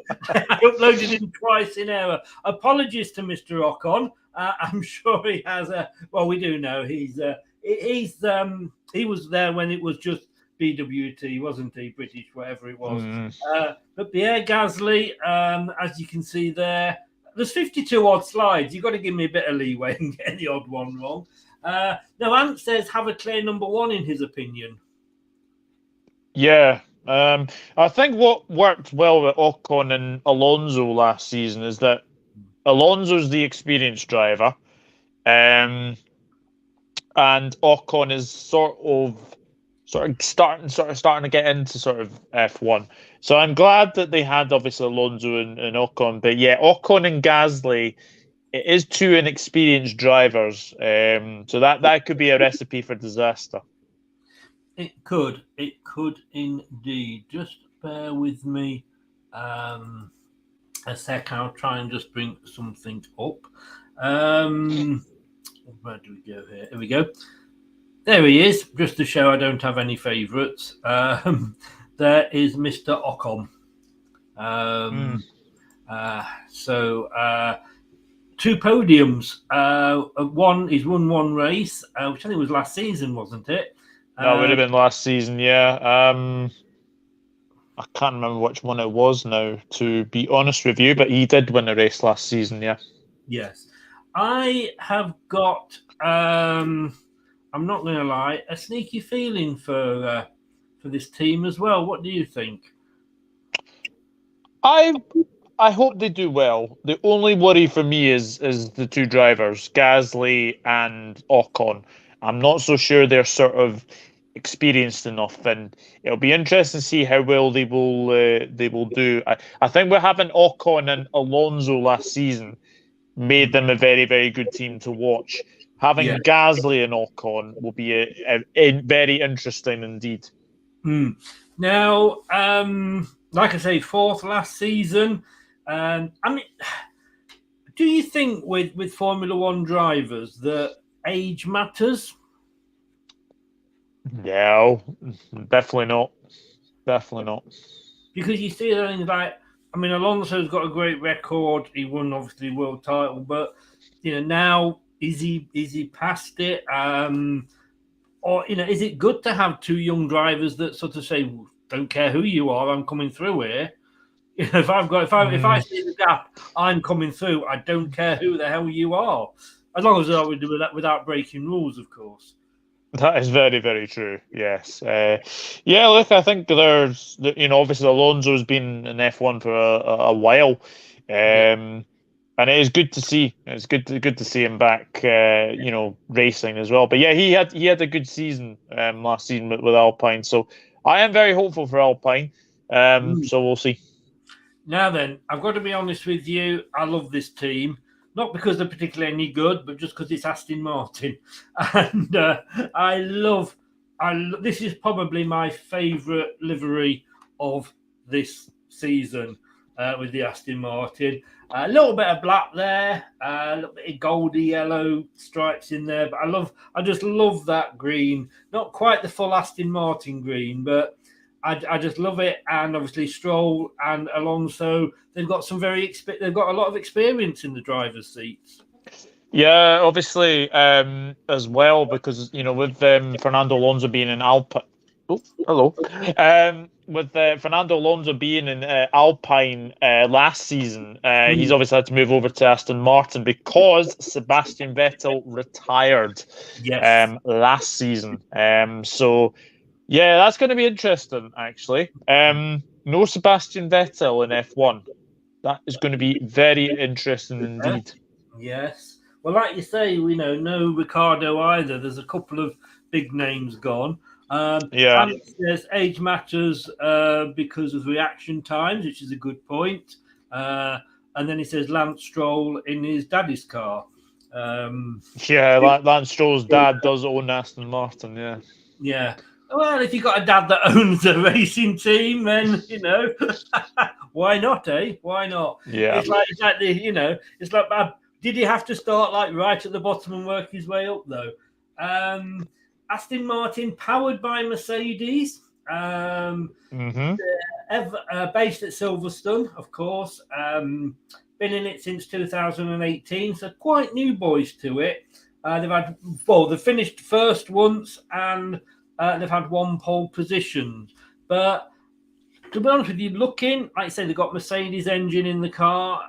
uploaded him twice in error. Apologies to Mr. Ocon. I'm sure he has a. Well, we do know he was there when it was just BWT, wasn't he? British, whatever it was. But Pierre Gasly, as you can see there. There's 52 odd slides. You've got to give me a bit of leeway and get the odd one wrong. Now, Ant says have a clear number one in his opinion. Yeah. I think what worked well with Ocon and Alonso last season is that Alonso's the experienced driver, and Ocon is sort of starting to get into sort of F1. So I'm glad that they had obviously Alonso and Ocon, but yeah, Ocon and Gasly, it is two inexperienced drivers. So that could be a recipe for disaster. It could indeed. Just bear with me a sec. I'll try and just bring something up. Where do we go here? Here we go. There he is, just to show I don't have any favourites. There is Mr. Ocon. Two podiums. He's won one race, which I think was last season, wasn't it? That would have been last season, yeah. I can't remember which one it was now, to be honest with you, but he did win a race last season, yeah. Yes. I have got... I'm not going to lie, a sneaky feeling for this team as well. What do you think? I hope they do well. The only worry for me is the two drivers, Gasly and Ocon. I'm not so sure they're sort of experienced enough, and it'll be interesting to see how well they will do. I think we're having Ocon and Alonso last season made them a very, very good team to watch. Having Gasly and Ocon will be a very interesting indeed. Now, like I say, fourth last season. I mean, do you think with Formula One drivers that age matters? No, definitely not. Definitely not. Because you see things like, I mean, Alonso's got a great record. He won obviously world title, but now. Is he past it? Or is it good to have two young drivers that sort of say, "Don't care who you are, I'm coming through here." If I see the gap, I'm coming through. I don't care who the hell you are, as long as I would do that without breaking rules, of course. That is very, very true. Yes. Look, I think there's obviously Alonso's been in F1 for a while. And it is good to see. It's good to see him back, racing as well. But yeah, he had a good season last season with Alpine. So I am very hopeful for Alpine. So we'll see. Now then, I've got to be honest with you. I love this team, not because they're particularly any good, but just because it's Aston Martin, and I love. This is probably my favourite livery of this season with the Aston Martin. A little bit of black there, a little bit of goldy yellow stripes in there, but I just love that green. Not quite the full Aston Martin green, but I just love it. And obviously Stroll and Alonso, they've got a lot of experience in the driver's seats. Yeah, obviously as well, because with Fernando Alonso being in Alpine. Oh, hello. With Fernando Alonso being in Alpine last season, he's obviously had to move over to Aston Martin because Sebastian Vettel retired last season. So, yeah, that's going to be interesting, actually. No Sebastian Vettel in F1. That is going to be very interesting indeed. Yes. Well, like you say, no Ricardo either. There's a couple of big names gone. Alex says age matters because of reaction times, which is a good point. And then he says Lance Stroll in his daddy's car. Lance Stroll's dad does own Aston Martin, yeah. Yeah. Well, if you've got a dad that owns a racing team, then, Why not, eh? Why not? Yeah. It's like did he have to start like right at the bottom and work his way up though? Aston Martin, powered by Mercedes, based at Silverstone, of course. Been in it since 2018, so quite new boys to it. They've finished first once, and they've had one pole position. But to be honest with you, like I say, they've got Mercedes engine in the car.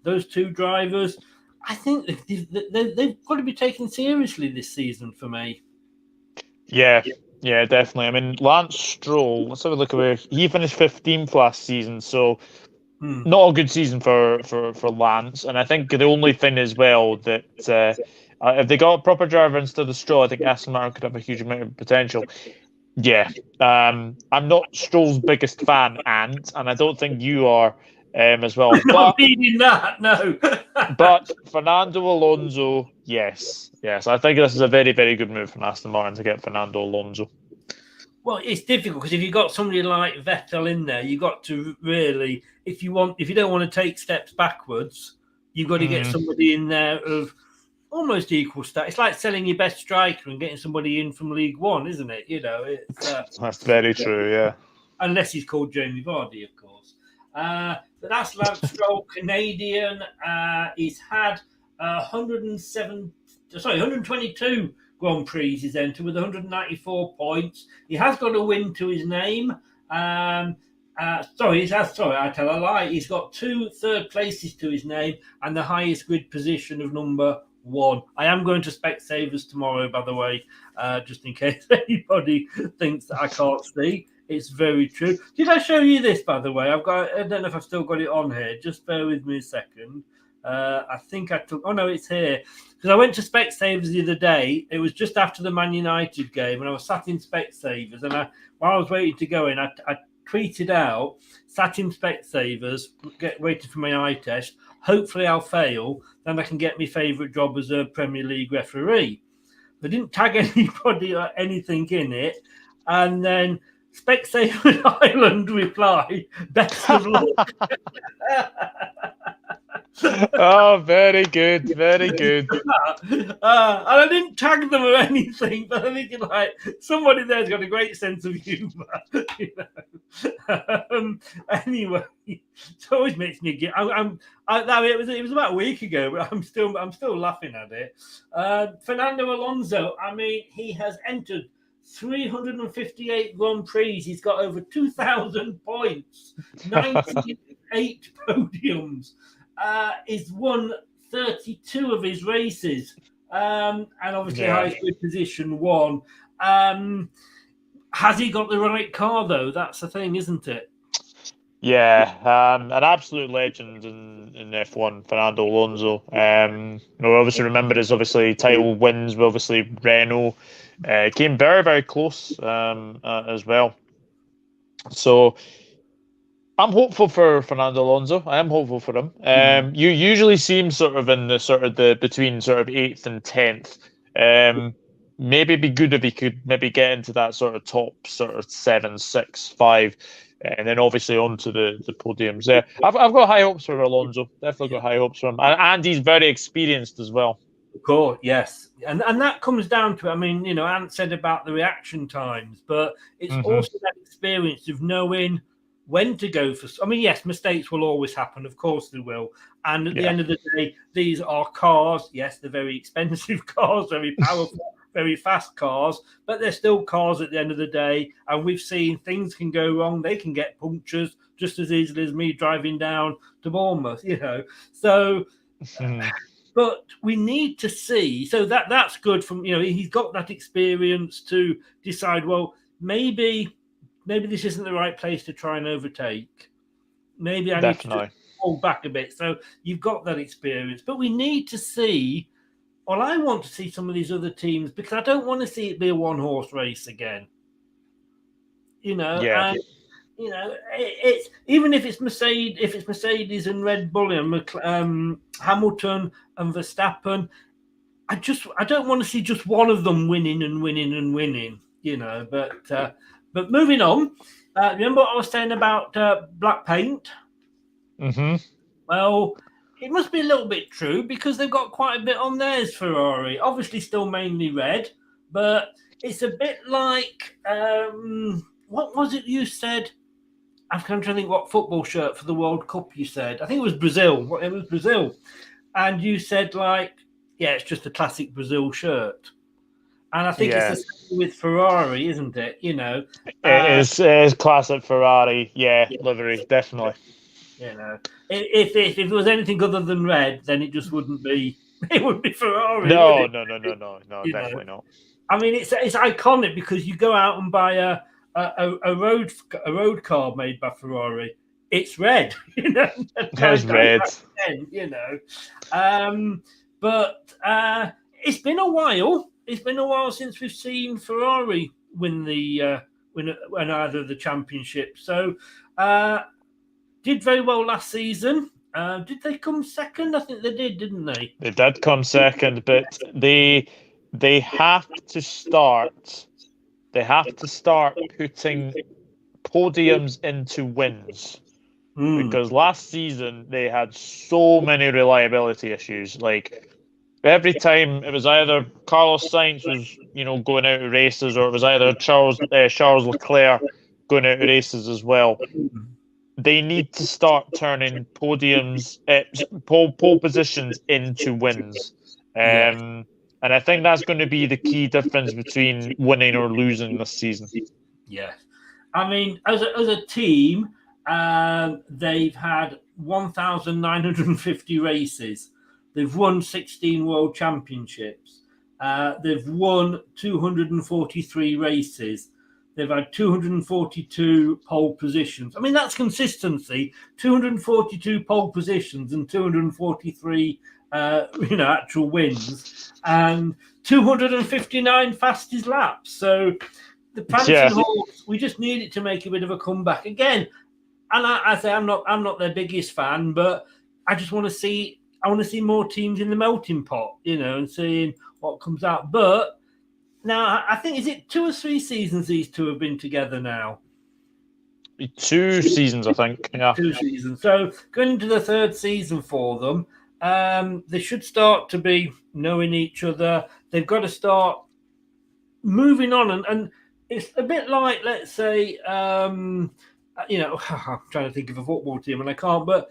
Those two drivers, I think they've got to be taken seriously this season for me. Yeah, definitely. I mean, Lance Stroll, let's have a look at where he finished 15th last season, so not a good season for Lance. And I think the only thing as well that if they got a proper driver instead of Stroll, I think Aston Martin could have a huge amount of potential. Yeah, I'm not Stroll's biggest fan, and I don't think you are as well. Not reading that, no. But Fernando Alonso, yes. I think this is a very, very good move from Aston Martin to get Fernando Alonso. Well, it's difficult because if you've got somebody like Vettel in there, you've got to really, if you don't want to take steps backwards, you've got to get somebody in there of almost equal status. It's like selling your best striker and getting somebody in from League One, isn't it? That's very true, yeah. Unless he's called Jamie Vardy, of course. But that's Lance Stroll, Canadian. He's had 122 Grand Prix he's entered with 194 points. He has got a win to his name. I tell a lie. He's got 2 third places to his name and the highest grid position of number 1. I am going to Specsavers tomorrow, by the way, just in case anybody thinks that I can't see. It's very true. Did I show you this, by the way? I don't know if I've still got it on here. Just bear with me a second. I think I took... Oh, no, it's here. Because I went to Specsavers the other day. It was just after the Man United game, and I was sat in Specsavers. And while I was waiting to go in, I tweeted out, sat in Specsavers, waiting for my eye test. Hopefully I'll fail. Then I can get my favourite job as a Premier League referee. They didn't tag anybody or anything in it. And then Specsavers Island replied, best of luck. Oh, very good, very good. And I didn't tag them or anything, but I think somebody there's got a great sense of humour. Anyway, it always makes me get. It was about a week ago, but I'm still laughing at it. Fernando Alonso. I mean, he has entered 358 Grand Prix. He's got over 2,000 points, 98 podiums. He's won 32 of his races, and obviously highest grid position 1. Has he got the right car though? That's the thing, isn't it? Yeah, an absolute legend in F1, Fernando Alonso. We obviously remember his title wins with Renault. Came very, very close as well. So I'm hopeful for Fernando Alonso. I am hopeful for him. You usually see him in the between 8th and 10th. Maybe it'd be good if he could maybe get into that top 7, 6, 5, and then obviously onto the podiums there. I've got high hopes for Alonso. Definitely got high hopes for him, and he's very experienced as well. Of course, yes, and that comes down to, I mean, Ant said about the reaction times, but it's also that experience of knowing when to go for. I mean, yes, mistakes will always happen. Of course, they will. And at the end of the day, these are cars. Yes, they're very expensive cars, very powerful, very fast cars, but they're still cars at the end of the day. And we've seen things can go wrong. They can get punctures just as easily as me driving down to Bournemouth, So, but we need to see. So that's good from, he's got that experience to decide, well, maybe this isn't the right place to try and overtake. Maybe I need to hold back a bit. So you've got that experience. But we need to see, I want to see some of these other teams, because I don't want to see it be a one-horse race again. And, it's even if it's Mercedes and Red Bull and Hamilton and Verstappen, I don't want to see just one of them winning. But moving on, Remember what I was saying about black paint? Mm-hmm. Well, it must be a little bit true because they've got quite a bit on theirs, Ferrari. Obviously, still mainly red, but it's a bit like what was it you said? I'm trying to think what football shirt for the World Cup you said. I think it was Brazil. It was Brazil, and you said like, yeah, it's just a classic Brazil shirt. And I think it's the same with Ferrari, isn't it? You know, it is classic Ferrari. Yeah, livery, definitely. You know, if it was anything other than red, then it just wouldn't be. It would be Ferrari. No, no, definitely not. I mean, it's iconic because you go out and buy a road car made by Ferrari. It's red, you know. It's red. You know, but it's been a while. It's been a while since we've seen Ferrari win either of the championships. So. Did very well last season. Did they come second? I think they did, didn't they? They did come second, but they have to start. They have to start putting podiums into wins because last season they had so many reliability issues. Like every time it was either Carlos Sainz was going out of races, or it was either Charles Leclerc going out of races as well. They need to start turning podiums, pole positions into wins. And I think that's going to be the key difference between winning or losing this season. Yeah. I mean, as a team, they've had 1,950 races. They've won 16 World Championships. They've won 243 races. They've had 242 pole positions. I mean, that's consistency. 242 pole positions and 243, actual wins, and 259 fastest laps. So the Prancing Horse, we just need it to make a bit of a comeback again. And I say I'm not their biggest fan, but I just want to see. I want to see more teams in the melting pot, and seeing what comes out. But now, I think, is it 2 or 3 seasons these two have been together now? 2 seasons, I think. Yeah. 2 seasons. So going into the 3rd season for them, they should start to be knowing each other. They've got to start moving on. And it's a bit like, let's say, I'm trying to think of a football team and I can't, but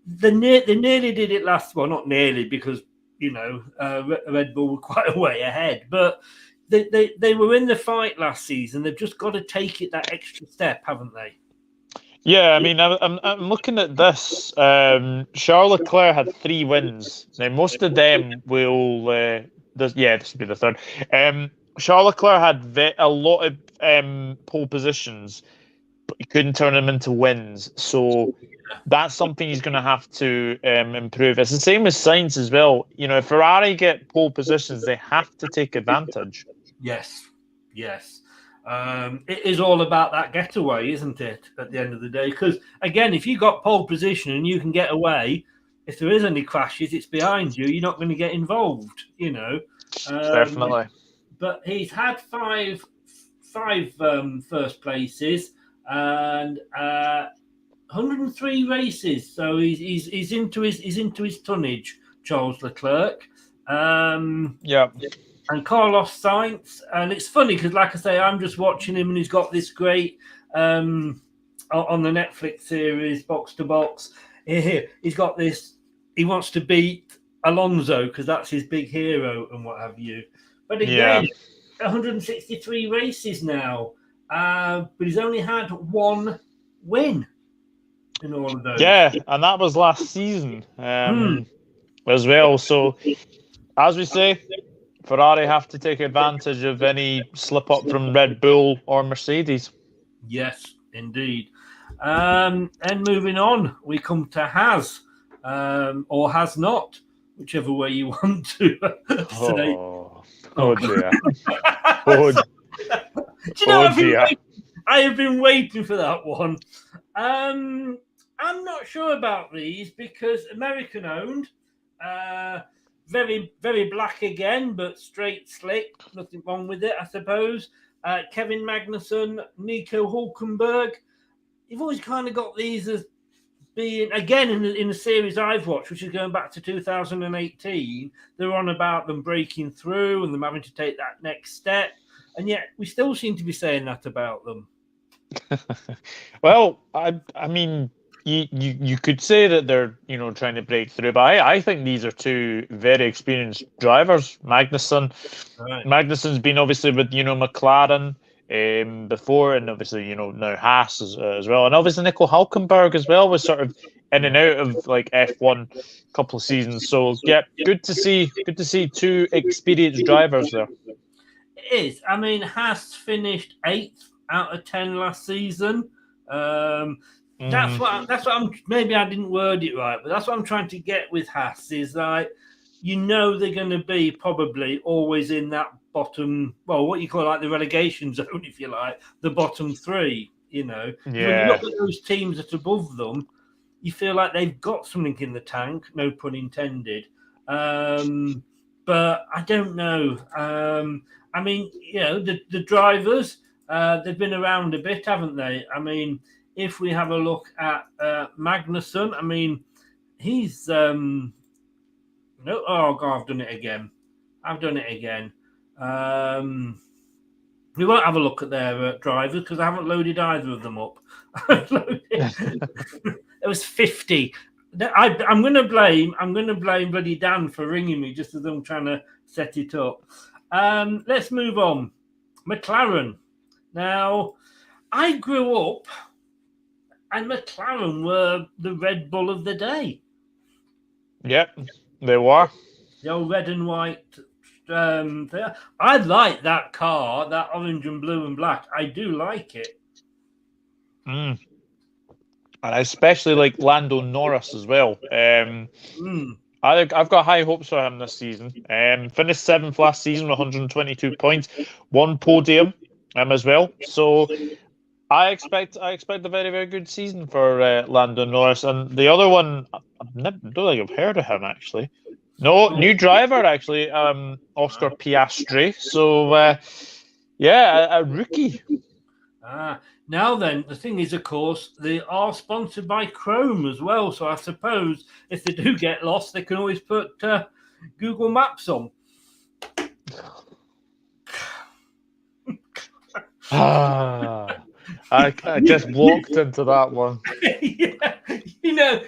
they nearly did it last. Well, not nearly because, Red Bull were quite a way ahead. But they were in the fight last season. They've just got to take it that extra step, haven't they? Yeah, I mean, I'm looking at this. Charles Leclerc had 3 wins. Now, most of them will. This will be the 3rd. Charles Leclerc had a lot of pole positions, but he couldn't turn them into wins. So that's something he's going to have to improve. It's the same with Sainz as well. If Ferrari get pole positions, they have to take advantage. Yes. It is all about that getaway, isn't it, at the end of the day? Because, again, if you got pole position and you can get away, if there is any crashes, it's behind you. You're not going to get involved, Definitely. But he's had five first places and 103 races. So he's into his tonnage, Charles Leclerc. And Carlos Sainz, and it's funny because, like I say, I'm just watching him, and he's got this great on the Netflix series Box to Box. He's got this. He wants to beat Alonso because that's his big hero and what have you. But again, 163 races now, but he's only had 1 win in all of those. Yeah, and that was last season as well. So, as we say, Ferrari have to take advantage of any slip up from Red Bull or Mercedes. Yes, indeed. And moving on, we come to Has or Has not, whichever way you want to say. Oh dear. Do you know, I have been waiting for that one. I'm not sure about these because American owned. Very, very black again, but straight slick. Nothing wrong with it, I suppose. Kevin Magnussen, Nico Hulkenberg. You've always kind of got these as being, again, in the series I've watched, which is going back to 2018, they're on about them breaking through and them having to take that next step. And yet we still seem to be saying that about them. Well, I mean, you could say that they're trying to break through, but I think these are two very experienced drivers. Magnussen's been obviously with McLaren before, and obviously now Haas as well, and obviously Nico Hulkenberg as well was sort of in and out of like F1 a couple of seasons. So yeah, good to see two experienced drivers there. It is. I mean, Haas finished 8th out of 10 last season. That's what I'm. Maybe I didn't word it right, but that's what I'm trying to get with Haas is like, they're going to be probably always in that bottom. Well, what you call like the relegation zone, if you like, the bottom 3. Yeah. When you look at those teams that are above them, you feel like they've got something in the tank. No pun intended. But I don't know. I mean, the drivers, they've been around a bit, haven't they? I mean, if we have a look at Magnussen, I mean, he's oh God, I've done it again. We won't have a look at their drivers because I haven't loaded either of them up. It was 50. I'm going to blame bloody Dan for ringing me just as I'm trying to set it up. Let's move on. McLaren. Now, I grew up and McLaren were the Red Bull of the day. Yep, they were. The old red and white. I like that car, that orange and blue and black. I do like it. And I especially like Lando Norris as well. I've got high hopes for him this season. Finished 7th last season with 122 points, 1 podium as well. So I expect a very, very good season for Lando Norris. And the other one, I don't think I've heard of him actually. No, new driver actually, Oscar Piastri. So a rookie. Now then, the thing is, of course, they are sponsored by Chrome as well. So I suppose if they do get lost, they can always put Google Maps on. I just walked into that one. Yeah,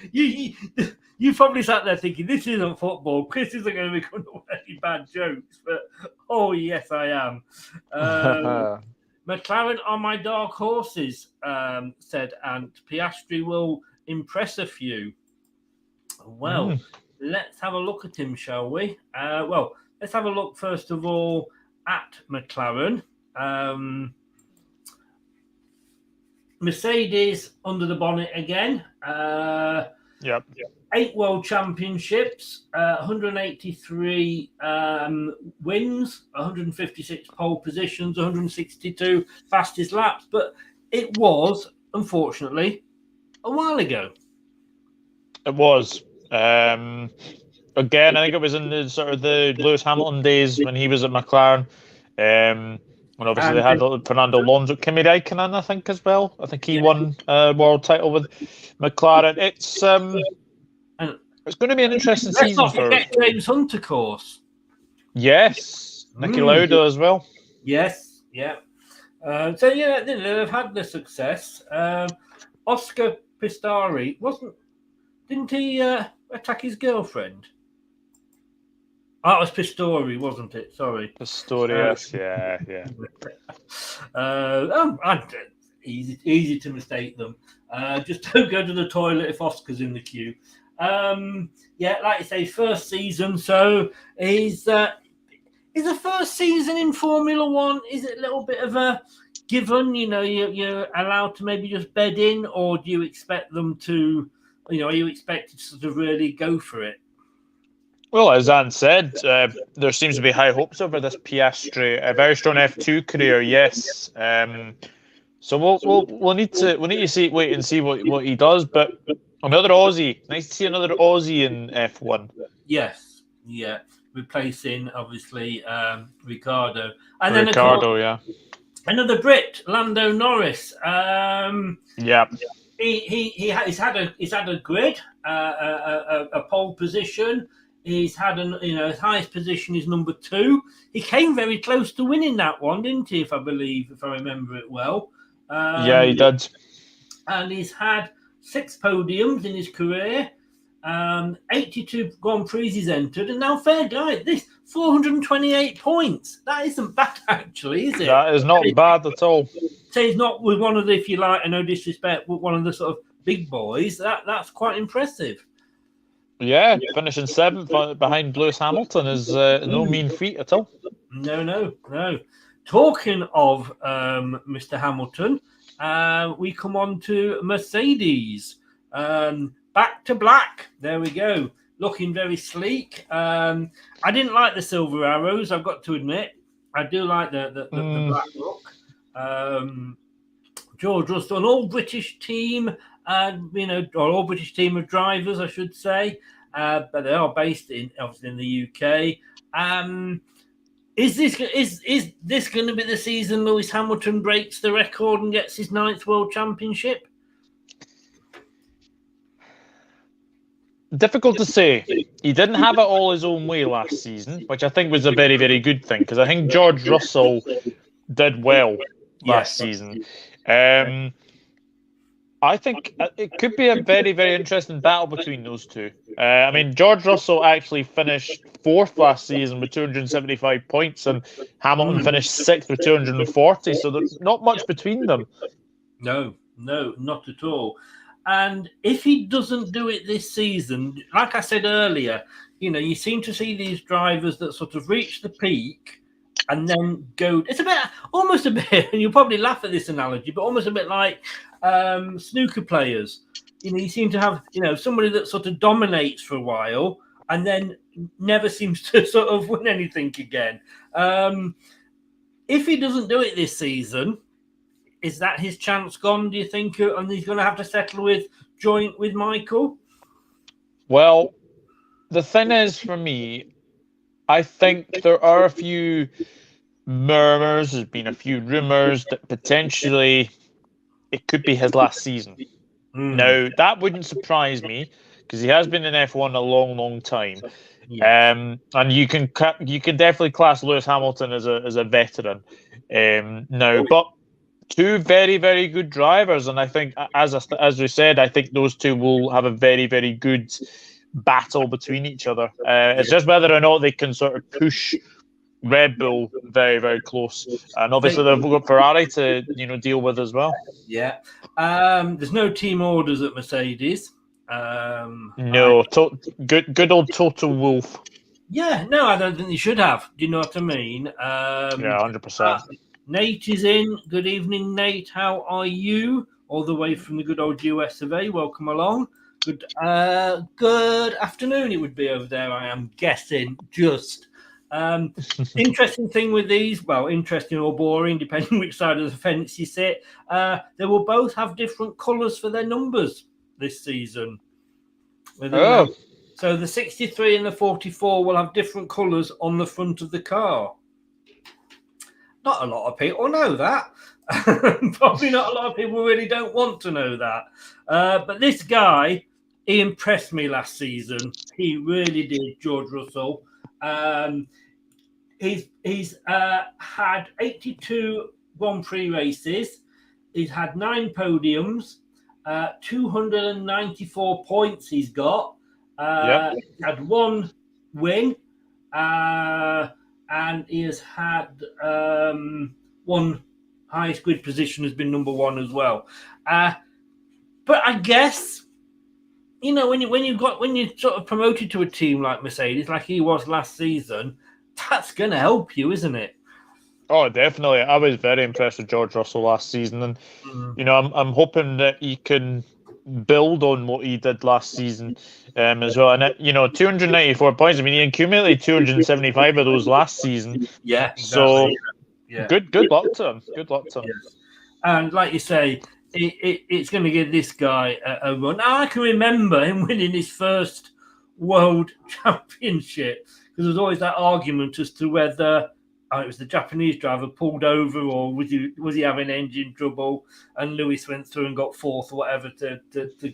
you probably sat there thinking, this isn't football. Chris isn't going to become very bad jokes. But, oh, yes, I am. McLaren are my dark horses, said Ant. Piastri will impress a few. Well, let's have a look at him, shall we? Let's have a look, first of all, at McLaren. Mercedes under the bonnet again. Yep. 8 world championships, 183 wins, 156 pole positions, 162 fastest laps. But it was, unfortunately, a while ago. It was. Again, I think it was in the sort of the Lewis Hamilton days when he was at McLaren. And obviously they had Fernando Alonso, Kimi Räikkönen, I think, as well. I think he won a world title with McLaren. It's going to be an interesting season. Let's not forget James Hunt, of course. Yes, Niki Lauda as well. Yes, yeah. They've had the success. Oscar Piastri didn't he attack his girlfriend? Oh, it was Pistori, wasn't it? Sorry. Pistorius, yeah. Easy to mistake them. Just don't go to the toilet if Oscar's in the queue. Like you say, first season. So is the first season in Formula One? Is it a little bit of a given? You're allowed to maybe just bed in, or do you expect them to? Are you expected to sort of really go for it? Well, as Anne said, there seems to be high hopes over this Piastri. A very strong F2 career, yes. So we'll need to wait and see what he does. But another Aussie, nice to see another Aussie in F1. Yes, yeah, replacing obviously Ricardo, and Ricardo, yeah. Another Brit, Lando Norris. Yeah. He's had a grid, a pole position. He's had his highest position is number 2. He came very close to winning that one, didn't he? If I remember it well. Yeah, he did. And he's had 6 podiums in his career. 82 Grand Prix he's entered, and now fair guy. This 428 points. That isn't bad, actually, is it? That is not bad at all. So he's not with one of the, if you like, and no disrespect, with one of the sort of big boys. That's quite impressive. Yeah, finishing 7th behind Lewis Hamilton is no mean feat at all. No. Talking of Mr. Hamilton, we come on to Mercedes. Back to black. There we go. Looking very sleek. I didn't like the silver arrows, I've got to admit. I do like the black look. George Russell, an all-British team, or all-British team of drivers, I should say, but they are based obviously in the UK. Is this going to be the season Lewis Hamilton breaks the record and gets his 9th World Championship? Difficult to say. He didn't have it all his own way last season, which I think was a very, very good thing, because I think George Russell did well last season. I think it could be a very, very interesting battle between those two. I mean, George Russell actually finished 4th last season with 275 points, and Hamilton finished 6th with 240, so there's not much between them. No, not at all. And if he doesn't do it this season, like I said earlier, you seem to see these drivers that sort of reach the peak and then go. It's almost a bit, and you'll probably laugh at this analogy, but almost a bit like snooker players. You seem to have, somebody that sort of dominates for a while and then never seems to sort of win anything again. If he doesn't do it this season, is that his chance gone, do you think? And he's going to have to settle with Michael? Well, the thing is, for me, I think there are a few murmurs, there's been a few rumours that potentially it could be his last season. Now, that wouldn't surprise me, because he has been in F1 a long, long time. And you can definitely class Lewis Hamilton as a veteran now. But 2 very, very good drivers, and I think, as we said, I think those 2 will have a very, very good battle between each other. It's just whether or not they can sort of push Red Bull very, very close, and obviously they've got Ferrari to deal with as well. Yeah, there's no team orders at Mercedes. No, good old Toto Wolff. Yeah, no, I don't think they should have. Do you know what I mean? Yeah, 100%. Nate is in. Good evening, Nate. How are you? All the way from the good old US of A. Welcome along. Good afternoon. It would be over there. I am guessing. Just interesting thing with these. Well, interesting or boring, depending which side of the fence you sit. They will both have different colours for their numbers this season. So the 63 and the 44 will have different colours on the front of the car. Not a lot of people know that. Probably not a lot of people really don't want to know that. But this guy, he impressed me last season. He really did, George Russell. He's had 82 Grand Prix races. He's had 9 podiums, 294 points he's got. He had 1 win. And he has had 1 highest grid position has been number 1 as well. But I guess, when you're sort of promoted to a team like Mercedes, like he was last season, that's going to help you, isn't it? Oh, definitely. I was very impressed with George Russell last season, and I'm hoping that he can build on what he did last season as well. And 294 points. I mean, he accumulated 275 of those last season. Yeah. Exactly. So good luck to him. Good luck to him. Yes. And like you say, it's going to give this guy a run. Now, I can remember him winning his first World Championship, because there was always that argument as to whether it was the Japanese driver pulled over, or was he having engine trouble? And Lewis went through and got fourth or whatever to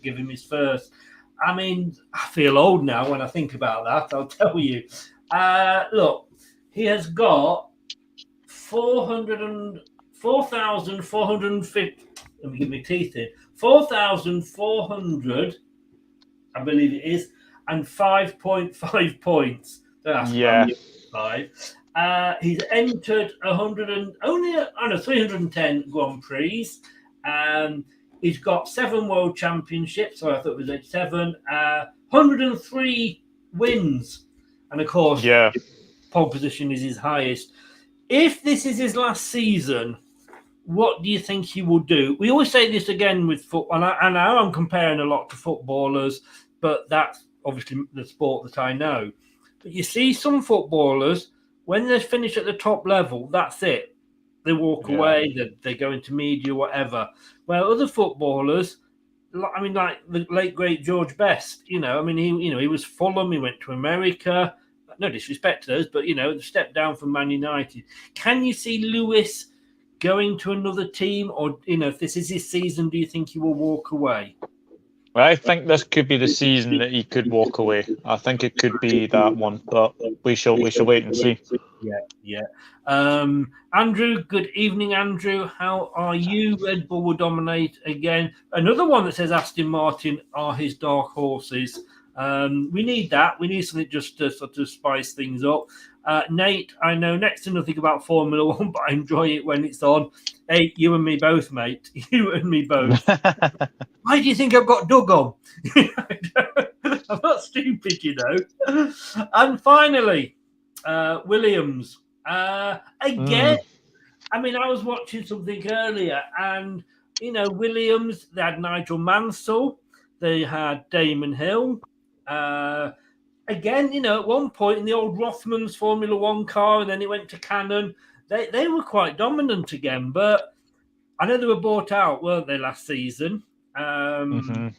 give him his first. I mean, I feel old now when I think about that, I'll tell you. Look, he has got 4,450. Let me get my teeth in. 4,400, I believe it is, and 5.5 points. Yeah. 5. He's entered 310 Grand Prix. He's got 7 World Championships, so I thought it was 7. 103 wins. And of course, pole position is his highest. If this is his last season, what do you think he will do? We always say this again with football, and I know I'm comparing a lot to footballers, but that's obviously the sport that I know. But you see some footballers, when they finish at the top level, that's it. They walk away, they go into media, whatever. Well, other footballers, I mean, like the late, great George Best, he was Fulham, he went to America. No disrespect to those, but, stepped down from Man United. Can you see Lewis going to another team? Or, if this is his season, do you think he will walk away? I think this could be the season that he could walk away. I think it could be that one, but we shall wait and see. Yeah. Andrew, good evening, Andrew. How are you? Red Bull will dominate again. Another one that says Aston Martin are his dark horses. We need that. We need something just to sort of spice things up. Nate, I know next to nothing about Formula One, but I enjoy it when it's on. Hey, you and me both, mate. You and me both. Why do you think I've got Doug on? I'm not stupid, And finally, Williams. Again, I mean, I was watching something earlier, and, Williams, they had Nigel Mansell, they had Damon Hill. Again, at one point in the old Rothmans Formula One car, and then it went to Cannon, they were quite dominant again, but I know they were bought out, weren't they, last season? But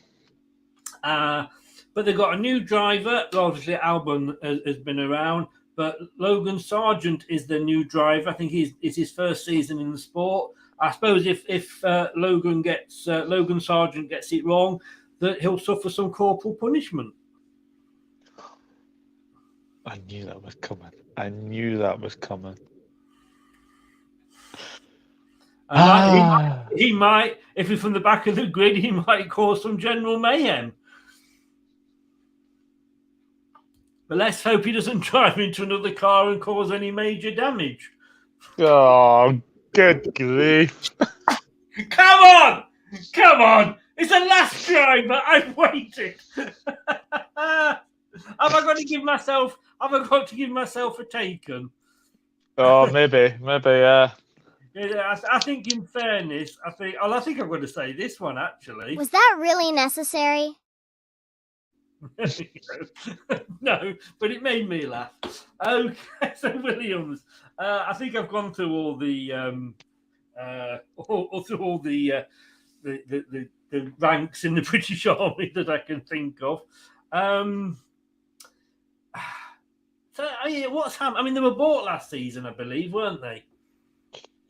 they've got a new driver. Obviously, Albon has been around, but Logan Sargent is the new driver. I think it's his first season in the sport. I suppose if Logan Sargent gets it wrong, that he'll suffer some corporal punishment. I knew that was coming. He might, if he's from the back of the grid, he might cause some general mayhem. But let's hope he doesn't drive into another car and cause any major damage. Oh, good grief. Come on! It's the last driver. I've waited. Have I got to give myself a taken? Oh, maybe, yeah. Yeah, I think in fairness, I think I'm going to say this one, actually. Was that really necessary? No, but it made me laugh. Okay, so Williams, I think I've gone through all the the ranks in the British Army that I can think of. So what's happened? I mean, they were bought last season, I believe, weren't they?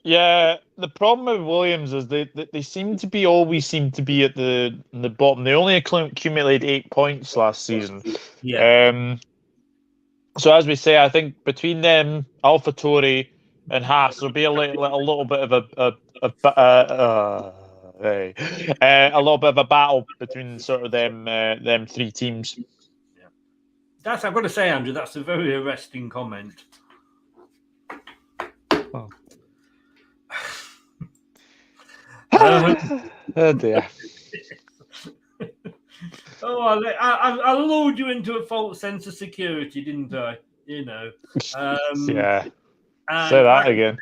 Yeah, the problem with Williams is they always seem to be at the bottom. They only accumulated 8 points last season. Yeah. So as we say, I think between them, AlphaTauri and Haas, there'll be a little bit of a little bit of a battle between sort of them three teams. Yeah. I've got to say, Andrew, that's a very arresting comment. Oh. Oh dear. I lured you into a false sense of security, didn't I? Yeah. Say that again.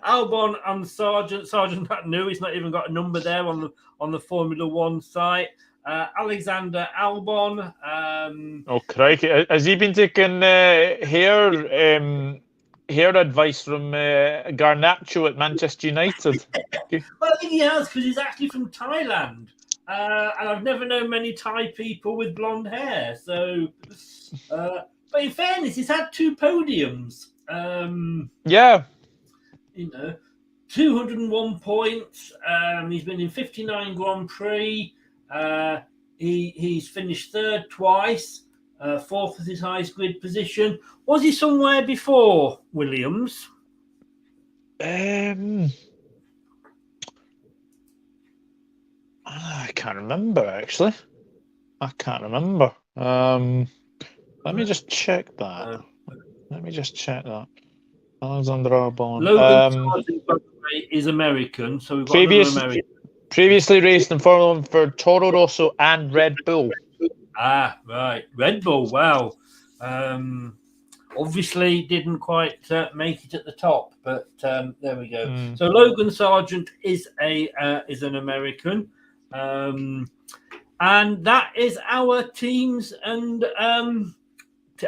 Albon and Sargent that new. He's not even got a number there on the Formula One site. Alexander Albon. Oh crikey! Has he been taking hair advice from Garnacho at Manchester United? Well, I think he has, because he's actually from Thailand. And I've never known many Thai people with blonde hair. So, but in fairness, he's had 2 podiums. Yeah. 201 points. He's been in 59 Grand Prix. He's finished third twice. Fourth is his highest grid position. Was he somewhere before Williams? I can't remember, actually. I can't remember. Let me just check that. Alexander Arbon. Logan Sargent, by the way, is American, so we've got another American. Previously raced in Formula 1 for Toro Rosso and Red Bull. Ah, right. Red Bull, wow. Obviously didn't quite make it at the top, but there we go. So Logan Sargent is an American. And that is our teams and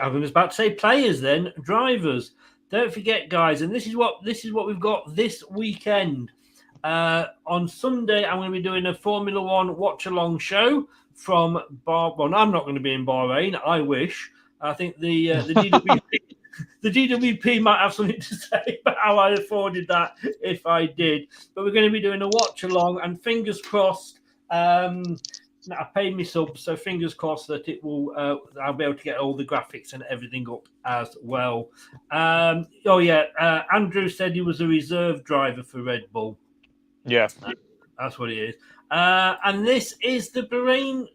I was about to say players then, drivers. Don't forget, guys, and this is what we've got this weekend. On Sunday, I'm going to be doing a Formula One watch-along show from Bahrain. I'm not going to be in Bahrain. I wish. I think the DWP, the DWP might have something to say about how I afforded that if I did. But we're going to be doing a watch-along, and fingers crossed. I paid me subs, so fingers crossed that it will. I'll be able to get all the graphics and everything up as well. Andrew said he was a reserve driver for Red Bull. Yeah, that's what it is. And this is the Bahrain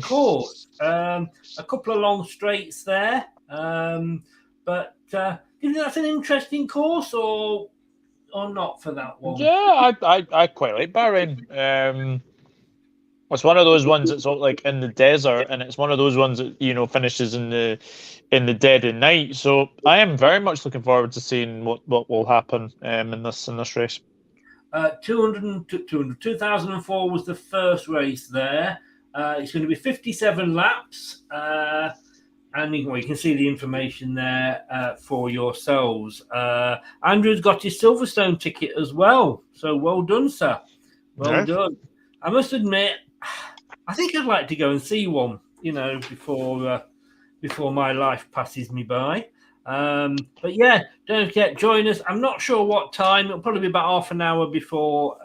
course. A couple of long straights there, but do you think that's an interesting course or not for that one? Yeah, I quite like Bahrain. It's one of those ones that's sort of like in the desert, and it's one of those ones that finishes in the dead of night. So I am very much looking forward to seeing what will happen in this race. 2004 was the first race there. It's going to be 57 laps. And you can see the information there for yourselves. Andrew's got his Silverstone ticket as well. So well done, sir. Well done. I must admit, I think I'd like to go and see one, before my life passes me by. But yeah, don't forget, join us. I'm not sure what time. It'll probably be about half an hour before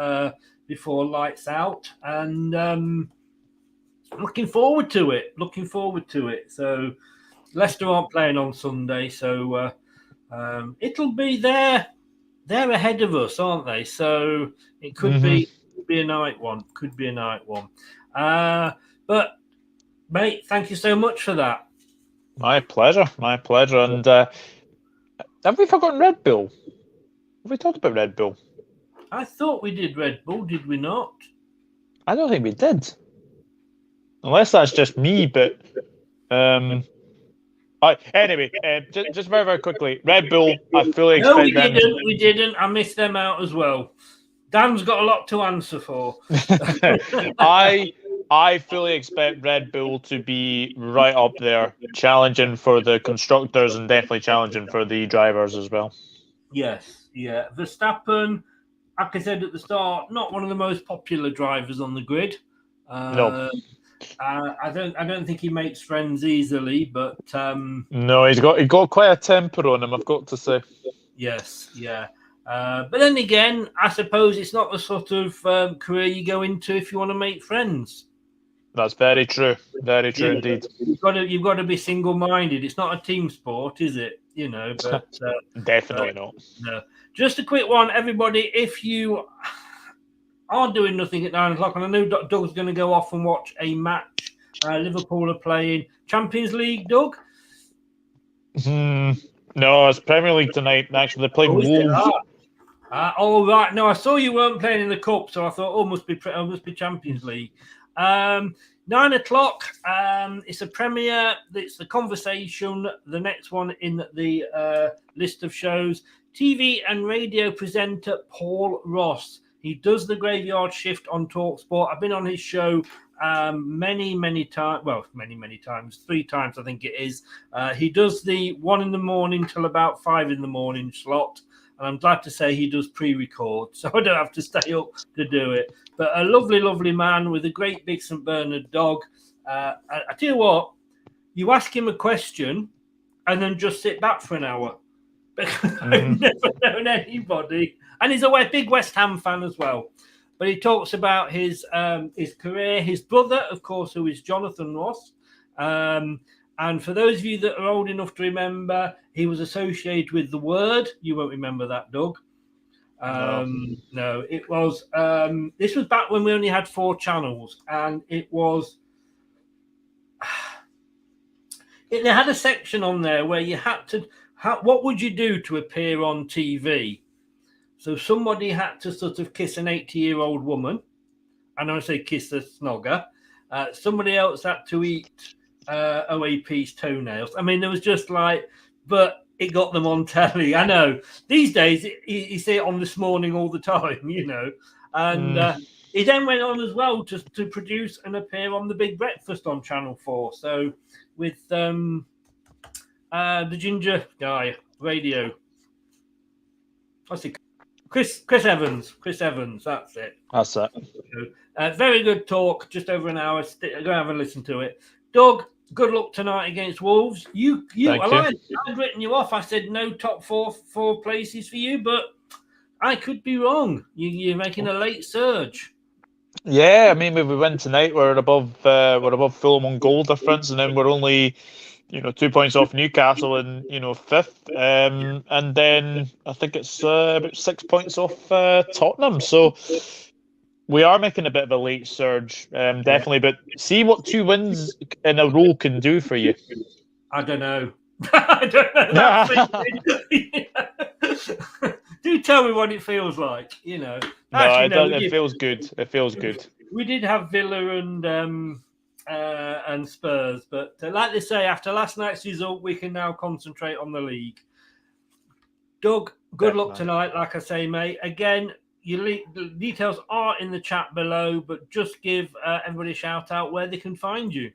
lights out. And looking forward to it. So Leicester aren't playing on Sunday, so it'll be there ahead of us, aren't they? So it could be a night one. But mate, thank you so much for that. My pleasure. And have we forgotten Red Bull? Have we talked about Red Bull? I thought we did Red Bull. Did we not? I don't think we did. Unless that's just me, but anyway, just very, very quickly, Red Bull, I fully expect we didn't. I missed them out as well. Dan's got a lot to answer for. I fully expect Red Bull to be right up there, challenging for the constructors and definitely challenging for the drivers as well. Yes, yeah. Verstappen, like I said at the start, not one of the most popular drivers on the grid. No. I don't think he makes friends easily, but no, he's got quite a temper on him, I've got to say. Yes, yeah. But then again, I suppose it's not the sort of career you go into if you want to make friends. That's very true. Very true indeed. You've got to be single-minded. It's not a team sport, is it? But definitely not. No. Just a quick one, everybody. If you are doing nothing at 9 o'clock, and I know Doug's going to go off and watch a match. Liverpool are playing Champions League, Doug? No, it's Premier League tonight. Actually, they're playing Wolves. Oh, right. No, I saw you weren't playing in the Cup, so I thought, must be Champions League. 9 o'clock, it's a premiere. It's the conversation, the next one in the list of shows. TV and radio presenter Paul Ross. He does the graveyard shift on TalkSport. I've been on his show many times. Well, many times. 3 times, I think it is. He does the 1 a.m. till about 5 a.m. slot. And I'm glad to say he does pre-record, so I don't have to stay up to do it. But a lovely, lovely man with a great big St. Bernard dog. I tell you what, you ask him a question, and then just sit back for an hour. Because I've never known anybody. And he's a big West Ham fan as well. But he talks about his career, his brother, of course, who is Jonathan Ross. And for those of you that are old enough to remember, he was associated with The Word. You won't remember that, Doug. No, it was. This was back when we only had 4 channels, and it was. They had a section on there where you had to. What would you do to appear on TV? So somebody had to sort of kiss an 80-year-old woman. I don't say kiss a snogger. Somebody else had to eat OAP's toenails. I mean, there was just like, but it got them on telly. I know. These days, you see it on This Morning all the time, you know. And he then went on as well to produce and appear on The Big Breakfast on Channel 4. So with the ginger guy, radio. What's it? Chris Evans. Chris Evans, that's it. That's it. Very good talk, just over an hour. Go have a listen to it. Doug, good luck tonight against Wolves. I'd written you off. I said no top four places for you, but I could be wrong. You're making a late surge. Yeah, I mean, if we win tonight, we're above Fulham on goal difference, and then we're only 2 points off Newcastle in 5th, and then I think it's about 6 points off Tottenham. So we are making a bit of a late surge, definitely. But see what 2 wins in a row can do for you. I don't know. I don't know. Do tell me what it feels like. No, Actually, it feels good. It feels good. We did have Villa and Spurs, but like they say, after last night's result, we can now concentrate on the league. Doug, good luck tonight. Like I say, mate. Again, the details are in the chat below, but just give everybody a shout out where they can find you.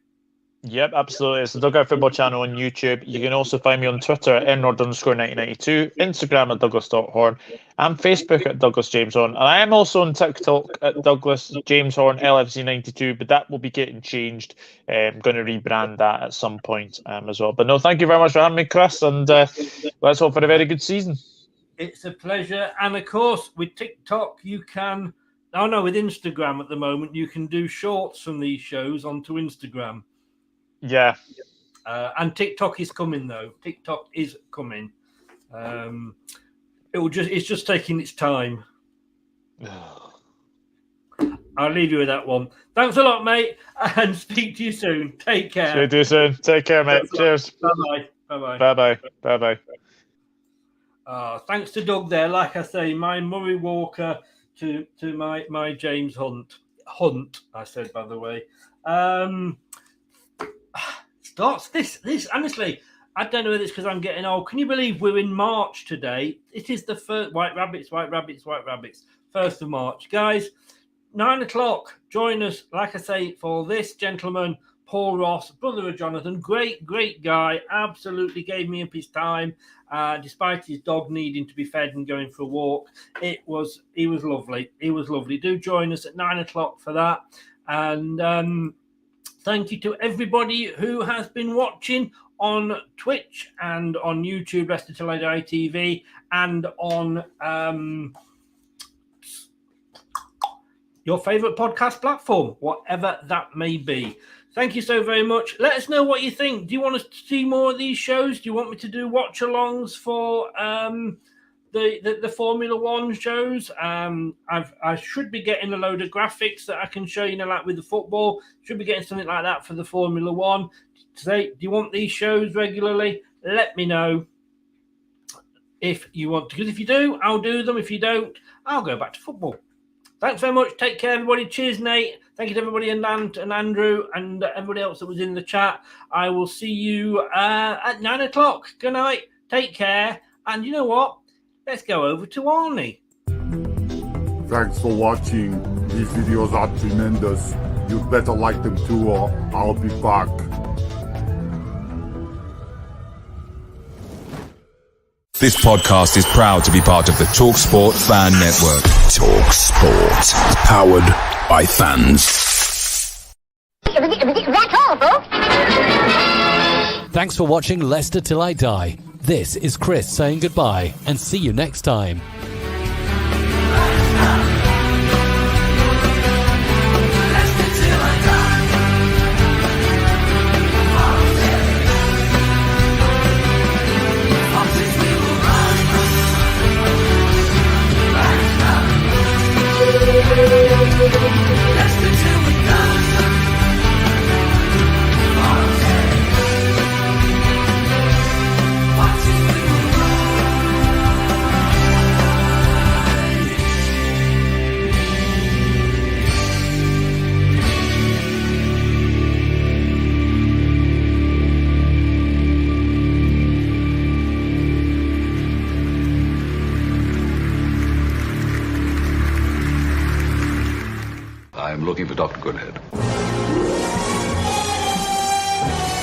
Yep, absolutely. It's the Dugout Football Channel on YouTube. You can also find me on Twitter at @nord_1992, Instagram at Douglas.horn, and Facebook at Douglas James Horn. And I am also on TikTok at Douglas James Horn LFC92, but that will be getting changed. I'm going to rebrand that at some point as well. But no, thank you very much for having me, Chris, and let's hope for a very good season. It's a pleasure. And of course, with TikTok, you can. Oh no, with Instagram at the moment, you can do shorts from these shows onto Instagram. Yeah. And TikTok is coming though. TikTok is coming. It's just taking its time. I'll leave you with that one. Thanks a lot, mate, and speak to you soon. Take care. See you soon. Take care, mate. Cheers. Bye-bye. Bye-bye. Bye-bye. Bye-bye. Thanks to Doug there. Like I say, my Murray Walker to my James Hunt, I said, by the way. Starts this honestly, I don't know whether it's because I'm getting old. Can you believe we're in March today? It is the first White Rabbits, 1st of March. Guys, 9:00. Join us, like I say, for this gentleman, Paul Ross, brother of Jonathan. Great guy. Absolutely gave me up his time, despite his dog needing to be fed and going for a walk. He was lovely. Do join us at 9:00 for that. And thank you to everybody who has been watching on Twitch and on YouTube, Leicester Till I Die TV, and on your favourite podcast platform, whatever that may be. Thank you so very much. Let us know what you think. Do you want us to see more of these shows? Do you want me to do watch-alongs for the Formula One shows? I should be getting a load of graphics that I can show you, like with the football. Should be getting something like that for the Formula One. Today, do you want these shows regularly? Let me know if you want to. Because if you do, I'll do them. If you don't, I'll go back to football. Thanks very much. Take care, everybody. Cheers, Nate. Thank you to everybody and Andrew and everybody else that was in the chat. I will see you at 9:00. Good night. Take care. And you know what? Let's go over to Arnie. Thanks for watching. These videos are tremendous. You better like them too, or I'll be back. This podcast is proud to be part of the TalkSport Fan Network. TalkSport. Powered by fans. That's all, folks. Thanks for watching Leicester Till I Die. This is Chris saying goodbye, and see you next time. I'm looking for Dr. Goodhead.